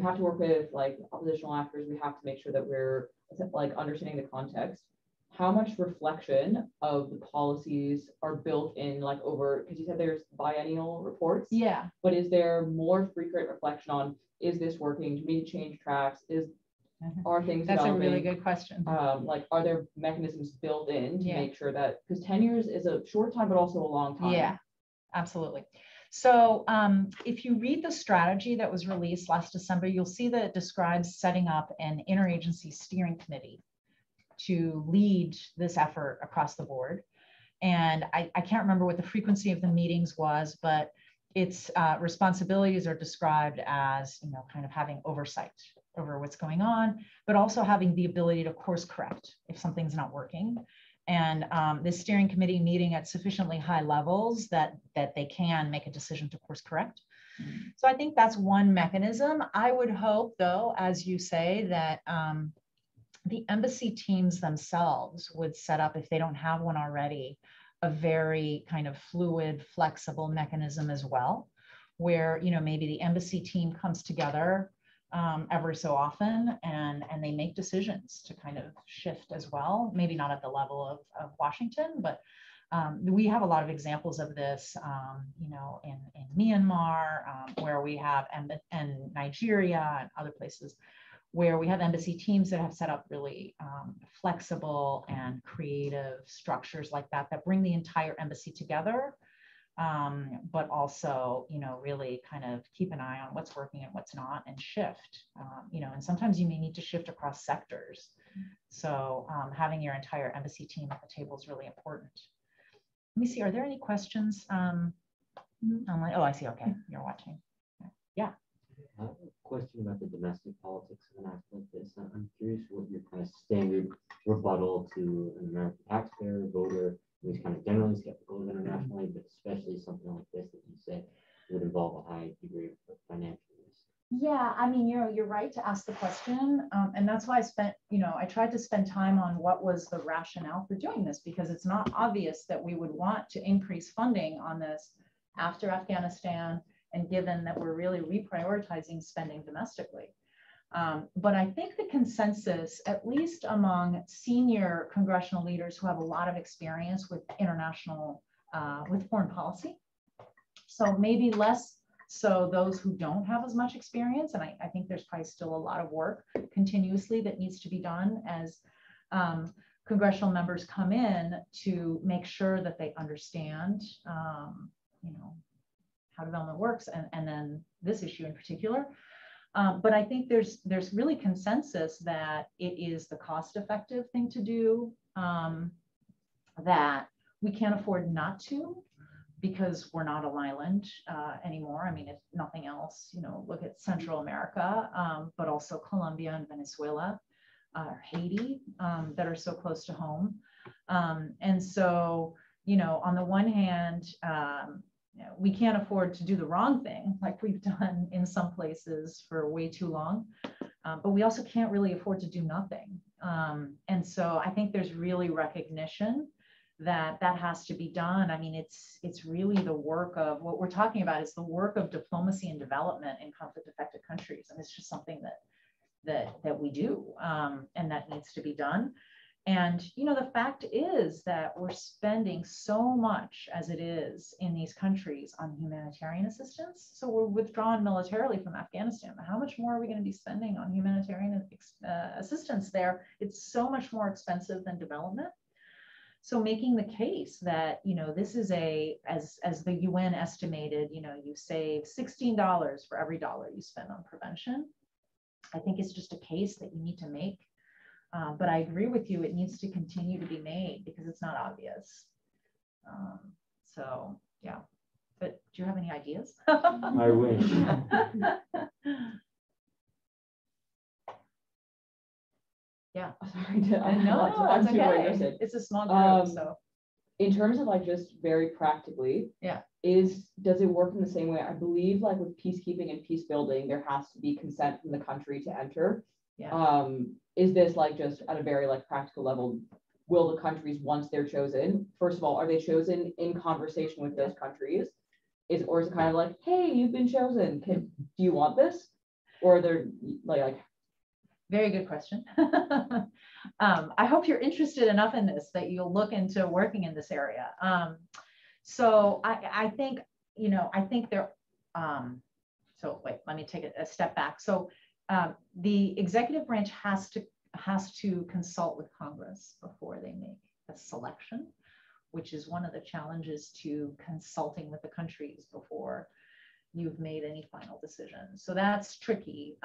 have to work with like oppositional actors. We have to make sure that we're like understanding the context. How much reflection of the policies are built in like over, because you said there's biennial reports. Yeah. But is there more frequent reflection on, is this working? Do we need to change tracks? Are things That's developing? a really good question. Like, are there mechanisms built in to Yeah. make sure that, because 10 years is a short time, but also a long time. Yeah, absolutely. So if you read the strategy that was released last December, you'll see that it describes setting up an interagency steering committee to lead this effort across the board. And I can't remember what the frequency of the meetings was, but its responsibilities are described as, kind of having oversight over what's going on, but also having the ability to course correct if something's not working. And this steering committee meeting at sufficiently high levels that they can make a decision to course correct. So I think that's one mechanism. I would hope, though, as you say, that the embassy teams themselves would set up, if they don't have one already, a very kind of fluid, flexible mechanism as well, where maybe the embassy team comes together every so often and they make decisions to kind of shift as well. Maybe not at the level of Washington, but we have a lot of examples of this, in Myanmar, where we have, and Nigeria and other places, where we have embassy teams that have set up really flexible and creative structures like that bring the entire embassy together, but also, really kind of keep an eye on what's working and what's not, and shift, and sometimes you may need to shift across sectors. So having your entire embassy team at the table is really important. Let me see, are there any questions? Online? Oh, I see, okay, you're watching. Yeah. I have a question about the domestic politics of an act like this. I'm curious what your kind of standard rebuttal to an American taxpayer, voter, who's kind of generally skeptical of internationally, but especially something like this that you say would involve a high degree of financial risk. Yeah, I mean, you're right to ask the question. And that's why I tried to spend time on what was the rationale for doing this, because it's not obvious that we would want to increase funding on this after Afghanistan, and given that we're really reprioritizing spending domestically. But I think the consensus, at least among senior congressional leaders who have a lot of experience with international, with foreign policy, so maybe less so those who don't have as much experience, and I think there's probably still a lot of work continuously that needs to be done as congressional members come in to make sure that they understand, how development works, and then this issue in particular. But I think there's really consensus that it is the cost-effective thing to do, that we can't afford not to, because we're not an island anymore. I mean, if nothing else, look at Central America, but also Colombia and Venezuela, Haiti, that are so close to home. And so, on the one hand, we can't afford to do the wrong thing like we've done in some places for way too long, but we also can't really afford to do nothing. And so I think there's really recognition that has to be done. I mean, it's really the work of, what we're talking about is the work of diplomacy and development in conflict-affected countries, and it's just something that we do, and that needs to be done. And, you know, the fact is that we're spending so much as it is in these countries on humanitarian assistance. So we're withdrawn militarily from Afghanistan. How much more are we going to be spending on humanitarian assistance there? It's so much more expensive than development. So making the case that, you know, this is as the UN estimated, you know, you save $16 for every dollar you spend on prevention. I think it's just a case that you need to make. But I agree with you, it needs to continue to be made because it's not obvious. So yeah, but do you have any ideas? I wish. Yeah. Sorry No, that's okay. It's a small group, so. In terms of like just very practically, yeah, does it work in the same way? I believe like with peacekeeping and peace building, there has to be consent from the country to enter. Yeah. Is this like just at a very like practical level? Will the countries, once they're chosen, first of all, are they chosen in conversation with those countries? Or is it kind of like, hey, you've been chosen. Do you want this? Or they're like very good question. I hope you're interested enough in this that you'll look into working in this area. So I think, you know, I think there, so wait, let me take a step back. So the executive branch has to consult with Congress before they make a selection, which is one of the challenges to consulting with the countries before you've made any final decision. So that's tricky.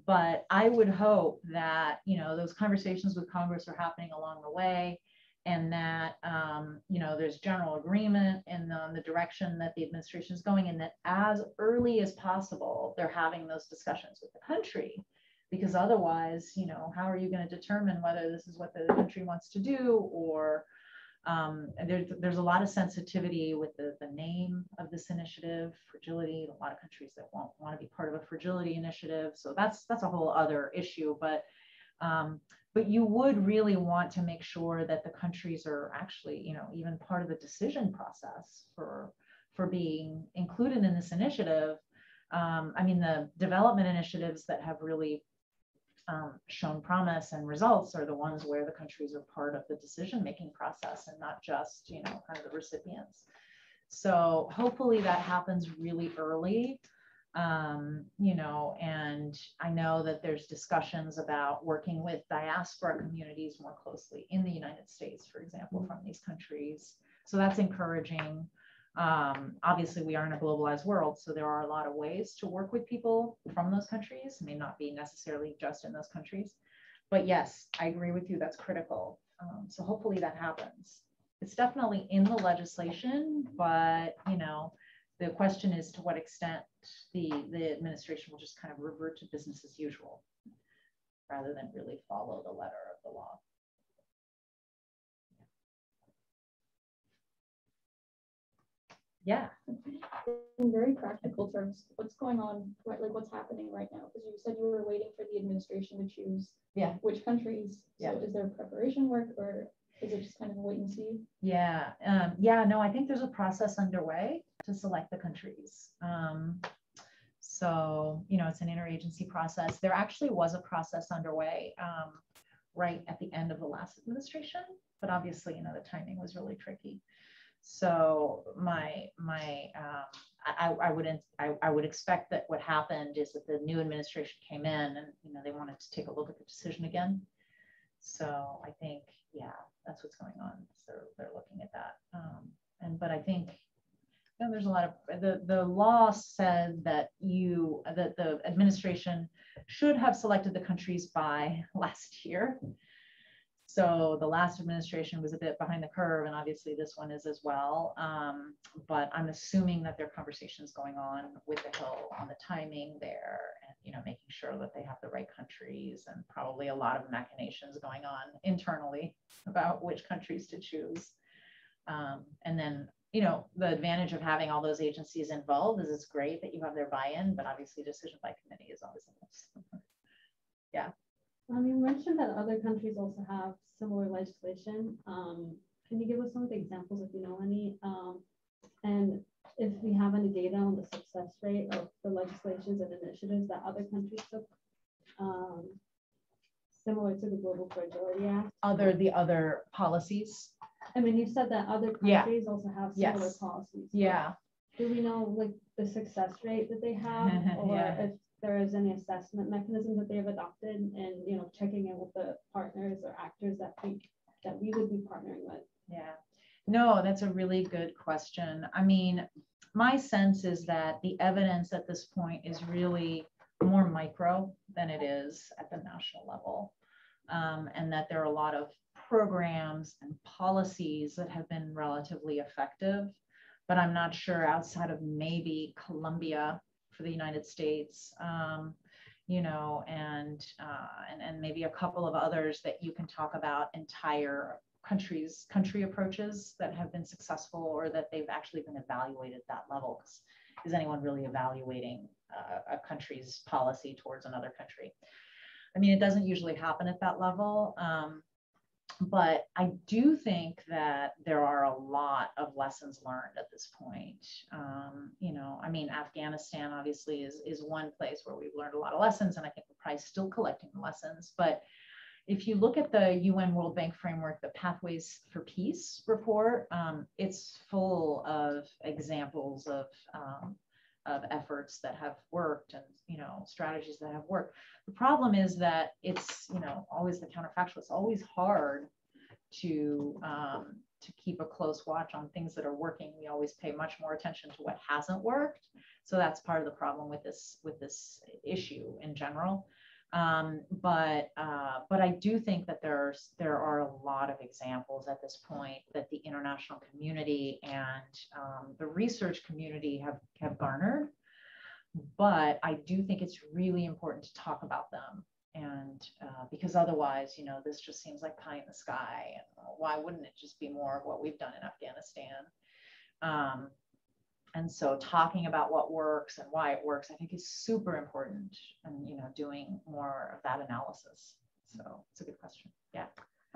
But I would hope that, you know, those conversations with Congress are happening along the way, and that, you know, there's general agreement in the direction that the administration is going, and that as early as possible, they're having those discussions with the country, because otherwise, you know, how are you going to determine whether this is what the country wants to do, or there's a lot of sensitivity with the name of this initiative, fragility. A lot of countries that won't want to be part of a fragility initiative. So that's a whole other issue. But you would really want to make sure that the countries are actually, you know, even part of the decision process for being included in this initiative. I mean, the development initiatives that have really shown promise and results are the ones where the countries are part of the decision-making process and not just, you know, kind of the recipients. So hopefully that happens really early, you know, and I know that there's discussions about working with diaspora communities more closely in the United States, for example, from these countries. So that's encouraging. Obviously, we are in a globalized world, so there are a lot of ways to work with people from those countries. It may not be necessarily just in those countries, but yes, I agree with you. That's critical. So hopefully that happens. It's definitely in the legislation, but you know, the question is to what extent the administration will just kind of revert to business as usual rather than really follow the letter of the law. Yeah. In very practical terms, what's going on, right, like what's happening right now? Because you said you were waiting for the administration to choose which countries. So is there preparation work, or is it just kind of wait and see? Yeah. No, I think there's a process underway to select the countries. So, you know, it's an interagency process. There actually was a process underway right at the end of the last administration, but obviously, you know, the timing was really tricky. So I would expect that what happened is that the new administration came in and, you know, they wanted to take a look at the decision again. So I think, yeah, that's what's going on. So they're looking at that. But I think, you know, there's a lot of, the law said that the administration should have selected the countries by last year. So the last administration was a bit behind the curve, and obviously this one is as well. But I'm assuming that there are conversations going on with the Hill on the timing there, and, you know, making sure that they have the right countries, and probably a lot of machinations going on internally about which countries to choose. And then, you know, the advantage of having all those agencies involved is it's great that you have their buy-in, but obviously decision by committee is always the most. Yeah. You mentioned that other countries also have similar legislation. Can you give us some of the examples, if you know any? And if we have any data on the success rate of the legislations and initiatives that other countries took? similar to the Global Fragility Act? The other policies. I mean, you said that other countries also have similar Yes. policies. Yeah. Do we know like the success rate that they have, or if there is any assessment mechanism that they have adopted, and checking in with the partners or actors that we would be partnering with? Yeah. No, that's a really good question. I mean, my sense is that the evidence at this point is really more micro than it is at the national level, and that there are a lot of programs and policies that have been relatively effective, but I'm not sure outside of maybe Colombia for the United States, and maybe a couple of others that you can talk about, entire country approaches that have been successful, or that they've actually been evaluated at that level. Is anyone really evaluating a country's policy towards another country? I mean, it doesn't usually happen at that level. But I do think that there are a lot of lessons learned at this point. I mean, Afghanistan obviously is one place where we've learned a lot of lessons, and I think we're probably still collecting the lessons. But if you look at the UN World Bank framework, the Pathways for Peace report, it's full of examples of efforts that have worked, and strategies that have worked. The problem is that it's always the counterfactual. It's always hard to keep a close watch on things that are working. We always pay much more attention to what hasn't worked. So that's part of the problem with this issue in general. But I do think that there are a lot of examples at this point that the international community and the research community have garnered. But I do think it's really important to talk about them, and because otherwise, this just seems like pie in the sky. And why wouldn't it just be more of what we've done in Afghanistan? And so talking about what works and why it works, I think, is super important, and doing more of that analysis. So it's a good question. Yeah.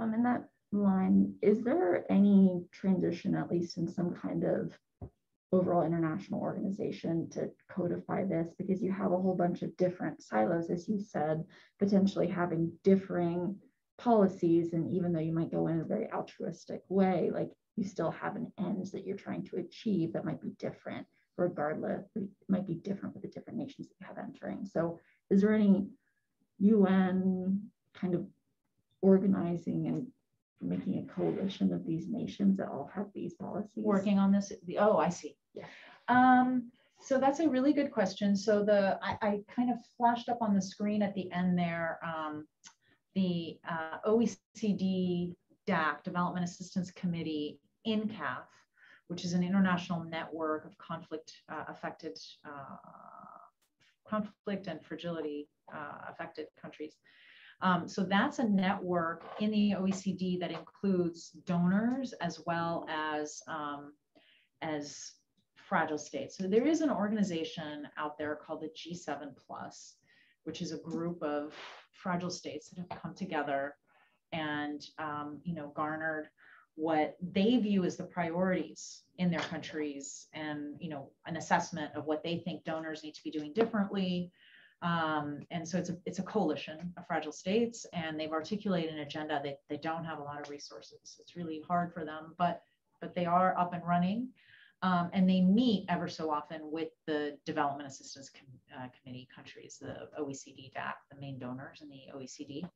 In that line, is there any transition, at least in some kind of overall international organization, to codify this? Because you have a whole bunch of different silos, as you said, potentially having differing policies, and even though you might go in a very altruistic way, like you still have an ends that you're trying to achieve that might be different regardless. It might be different with the different nations that you have entering. So is there any UN kind of organizing and making a coalition of these nations that all have these policies? Working on this? Oh, I see. Yeah. So that's a really good question. So I kind of flashed up on the screen at the end there, the OECD DAC, Development Assistance Committee, INCAF, which is an international network of conflict and fragility affected countries. So that's a network in the OECD that includes donors as well as fragile states. So there is an organization out there called the G7+, which is a group of fragile states that have come together and garnered what they view as the priorities in their countries, and an assessment of what they think donors need to be doing differently. And so it's a coalition of fragile states, and they've articulated an agenda that they don't have a lot of resources. It's really hard for them, but they are up and running. And they meet ever so often with the Development Assistance Committee countries, the OECD DAC, the main donors in the OECD.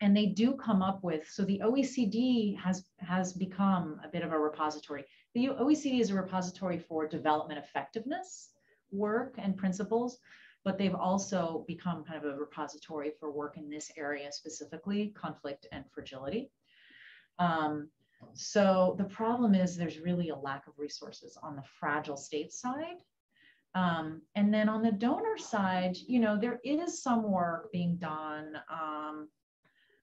And they do come up with, so the OECD has become a bit of a repository. The OECD is a repository for development effectiveness work and principles, but they've also become kind of a repository for work in this area, specifically conflict and fragility. So the problem is there's really a lack of resources on the fragile state side. And then on the donor side, there is some work being done.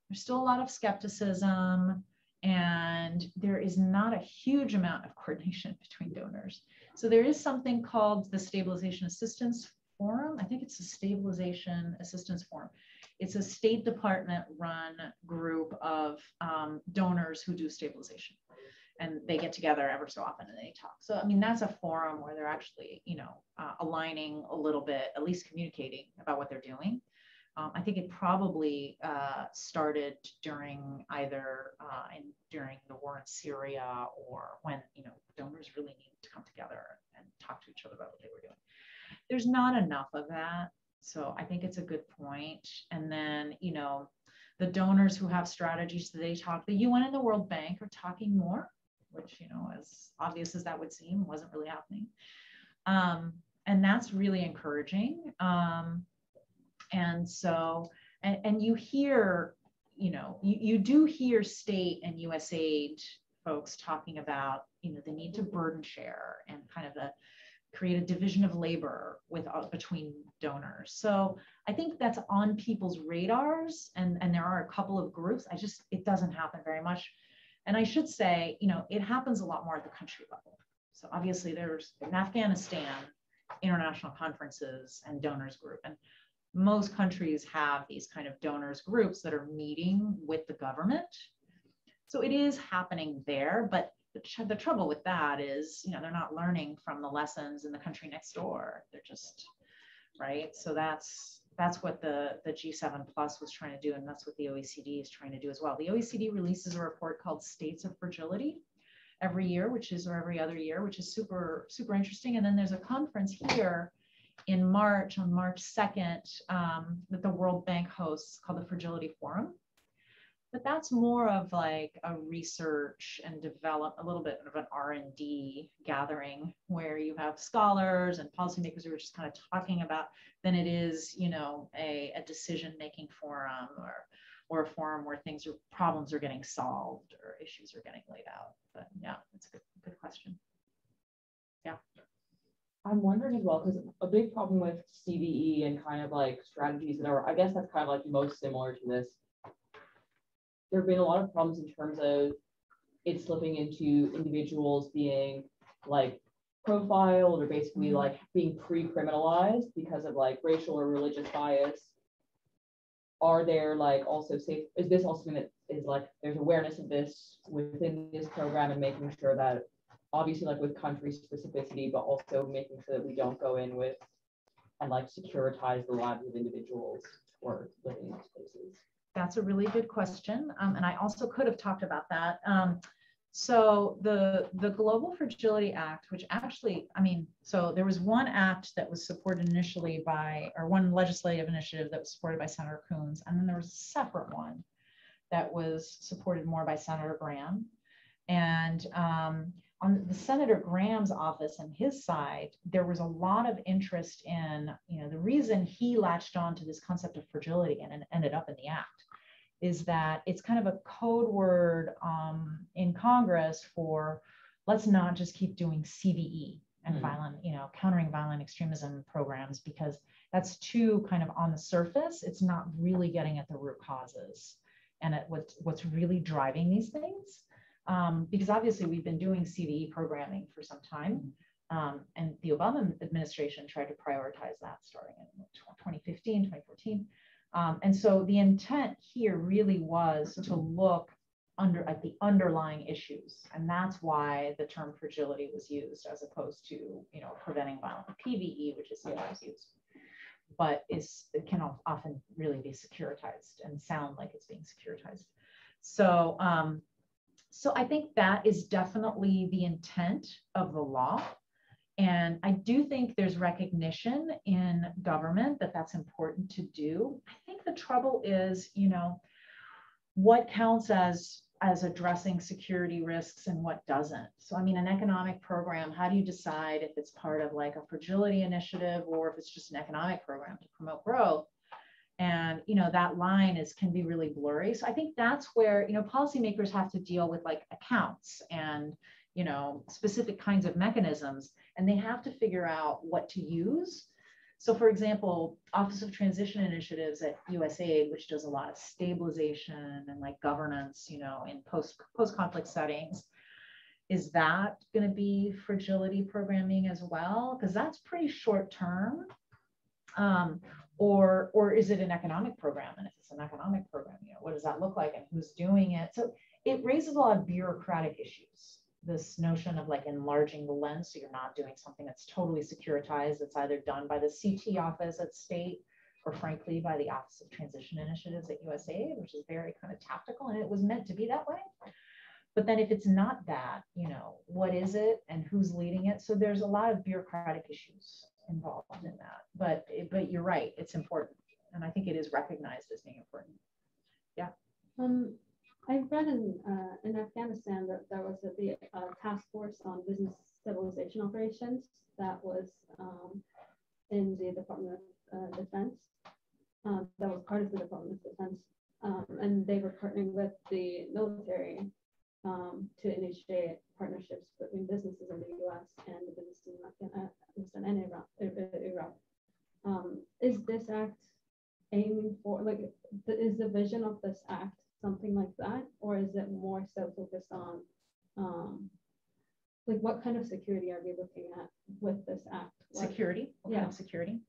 There's still a lot of skepticism, and there is not a huge amount of coordination between donors. So there is something called the Stabilization Assistance Forum. I think it's the Stabilization Assistance Forum. It's a State Department run group of donors who do stabilization, and they get together ever so often and they talk. So, I mean, that's a forum where they're actually, aligning a little bit, at least communicating about what they're doing. I think it probably started during either during the war in Syria, or when donors really needed to come together and talk to each other about what they were doing. There's not enough of that, so I think it's a good point. And then the donors who have strategies that they talk, the UN and the World Bank are talking more, which as obvious as that would seem, wasn't really happening, and that's really encouraging. And so, and you hear, you do hear state and USAID folks talking about, the need to burden share and kind of create a division of labor between donors. So I think that's on people's radars, and there are a couple of groups. It doesn't happen very much. And I should say, it happens a lot more at the country level. So obviously there's in Afghanistan, international conferences and donors group. And most countries have these kind of donors groups that are meeting with the government. So it is happening there, but the trouble with that is, they're not learning from the lessons in the country next door. They're just, right? So that's what the G7 Plus was trying to do, and that's what the OECD is trying to do as well. The OECD releases a report called States of Fragility every year, or every other year, which is super, super interesting. And then there's a conference here in March, on March 2nd, that the World Bank hosts, called the Fragility Forum. But that's more of like a research and develop, a little bit of an R&D gathering, where you have scholars and policymakers who are just kind of talking about, than it is, a decision-making forum, or a forum where problems are getting solved or issues are getting laid out. But yeah, it's a good question. Yeah. I'm wondering as well, because a big problem with CVE and kind of like strategies that are, I guess that's kind of like most similar to this. There have been a lot of problems in terms of it slipping into individuals being like profiled, or basically like being pre-criminalized because of like racial or religious bias. Are there like also safe, is this also something that is like, there's awareness of this within this program, and making sure that obviously like with country specificity, but also making sure that we don't go in with and like securitize the lives of individuals who are living in those places? That's a really good question. And I also could have talked about that. So the Global Fragility Act, which actually, so there was one act that was supported initially or one legislative initiative that was supported by Senator Coons, and then there was a separate one that was supported more by Senator Graham. And on the Senator Graham's office and his side, there was a lot of interest in, the reason he latched on to this concept of fragility and ended up in the act is that it's kind of a code word in Congress for, let's not just keep doing CVE and violent, countering violent extremism programs, because that's too kind of on the surface. It's not really getting at the root causes and at what's really driving these things. Because obviously we've been doing CVE programming for some time, and the Obama administration tried to prioritize that starting in 2015, 2014. And so the intent here really was to look at the underlying issues, and that's why the term fragility was used, as opposed to preventing violence, PVE, which is sometimes used, but it can often really be securitized and sound like it's being securitized. So so I think that is definitely the intent of the law. And I do think there's recognition in government that that's important to do. I think the trouble is, what counts as addressing security risks and what doesn't. So, an economic program, how do you decide if it's part of like a fragility initiative or if it's just an economic program to promote growth? And, that line can be really blurry. So I think that's where, policymakers have to deal with like accounts and, specific kinds of mechanisms, and they have to figure out what to use. So for example, Office of Transition Initiatives at USAID, which does a lot of stabilization and like governance, in post-conflict settings, is that going to be fragility programming as well? Because that's pretty short term. Or is it an economic program? And if it's an economic program, what does that look like and who's doing it? So it raises a lot of bureaucratic issues. This notion of like enlarging the lens, so you're not doing something that's totally securitized, that's either done by the CT office at state or frankly by the Office of Transition Initiatives at USAID, which is very kind of tactical, and it was meant to be that way. But then if it's not that, you know, what is it and who's leading it? So there's a lot of bureaucratic issues involved in that. But you're right, it's important. And I think it is recognized as being important. Yeah. I read in Afghanistan that there was a task force on business stabilization operations that was in the Department of Defense. That was part of the Department of Defense. And they were partnering with the military to initiate partnerships between businesses in the US and the businesses in Afghanistan and Iraq. Is this act aiming for, like, is the vision of this act something like that, or is it more so focused on, like, what kind of security are we looking at with this act? Security? What Yeah. kind of security?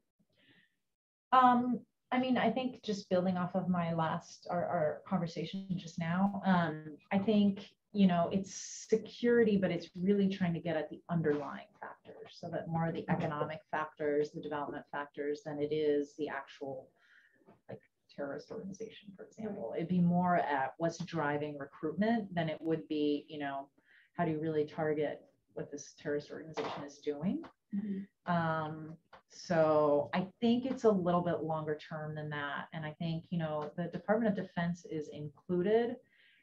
I mean, I think just building off of my our conversation just now, I think, you know, it's security, but it's really trying to get at the underlying factors, so that more of the economic factors, the development factors, than it is the actual, like, terrorist organization, for example. It'd be more at what's driving recruitment than it would be, you know, how do you really target what this terrorist organization is doing? Mm-hmm. So I think it's a little bit longer term than that. And I think, you know, the Department of Defense is included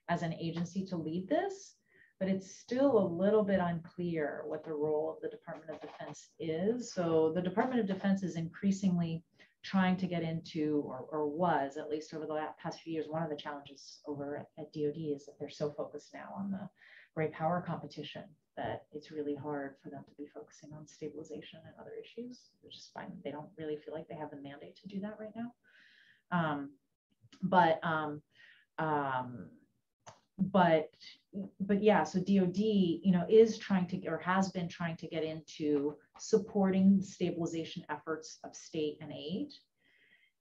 as an agency to lead this, but it's still a little bit unclear what the role of the Department of Defense is. So the Department of Defense is increasingly trying to get into, or was, at least over the past few years, one of the challenges over at DoD is that they're so focused now on the great power competition that it's really hard for them to be focusing on stabilization and other issues, which is fine. They don't really feel like they have the mandate to do that right now. But yeah, so DoD, you know, is trying to, or has been trying to get into supporting stabilization efforts of state and aid.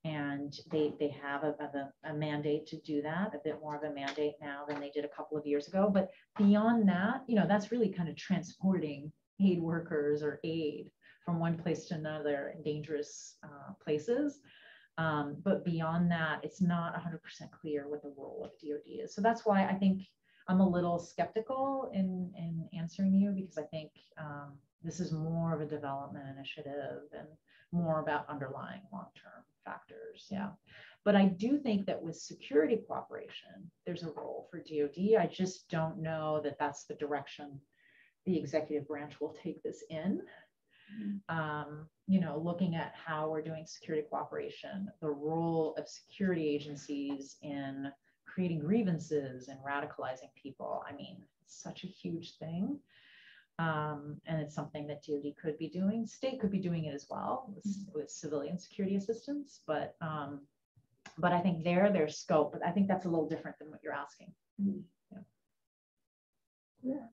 And they have a mandate to do that, a bit more of a mandate now than they did a couple of years ago. But beyond that, you know, that's really kind of transporting aid workers or aid from one place to another in dangerous places. But beyond that, it's not 100% clear what the role of DoD is. So that's why I think I'm a little skeptical in answering you, because I think this is more of a development initiative and more about underlying long-term factors. Yeah. But I do think that with security cooperation, there's a role for DoD. I just don't know that that's the direction the executive branch will take this in. You know, looking at how we're doing security cooperation, the role of security agencies in creating grievances and radicalizing people. I mean, it's such a huge thing. And it's something that DoD could be doing. State could be doing it as well with civilian security assistance, but I think there's scope. But I think that's a little different than what you're asking. Yeah.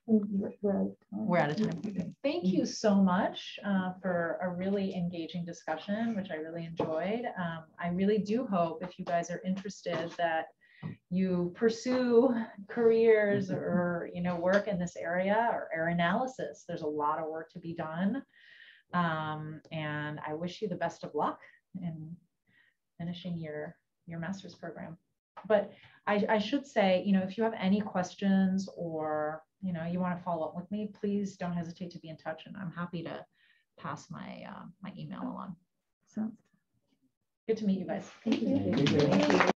We're out of time. Thank you so much for a really engaging discussion, which I really enjoyed. I really do hope, if you guys are interested, that you pursue careers or, you know, work in this area or air analysis. There's a lot of work to be done. And I wish you the best of luck in finishing your master's program. But I should say, you know, if you have any questions or, you know, you want to follow up with me, please don't hesitate to be in touch, and I'm happy to pass my my email along. Sounds good to meet you guys. Thank you. Thank you.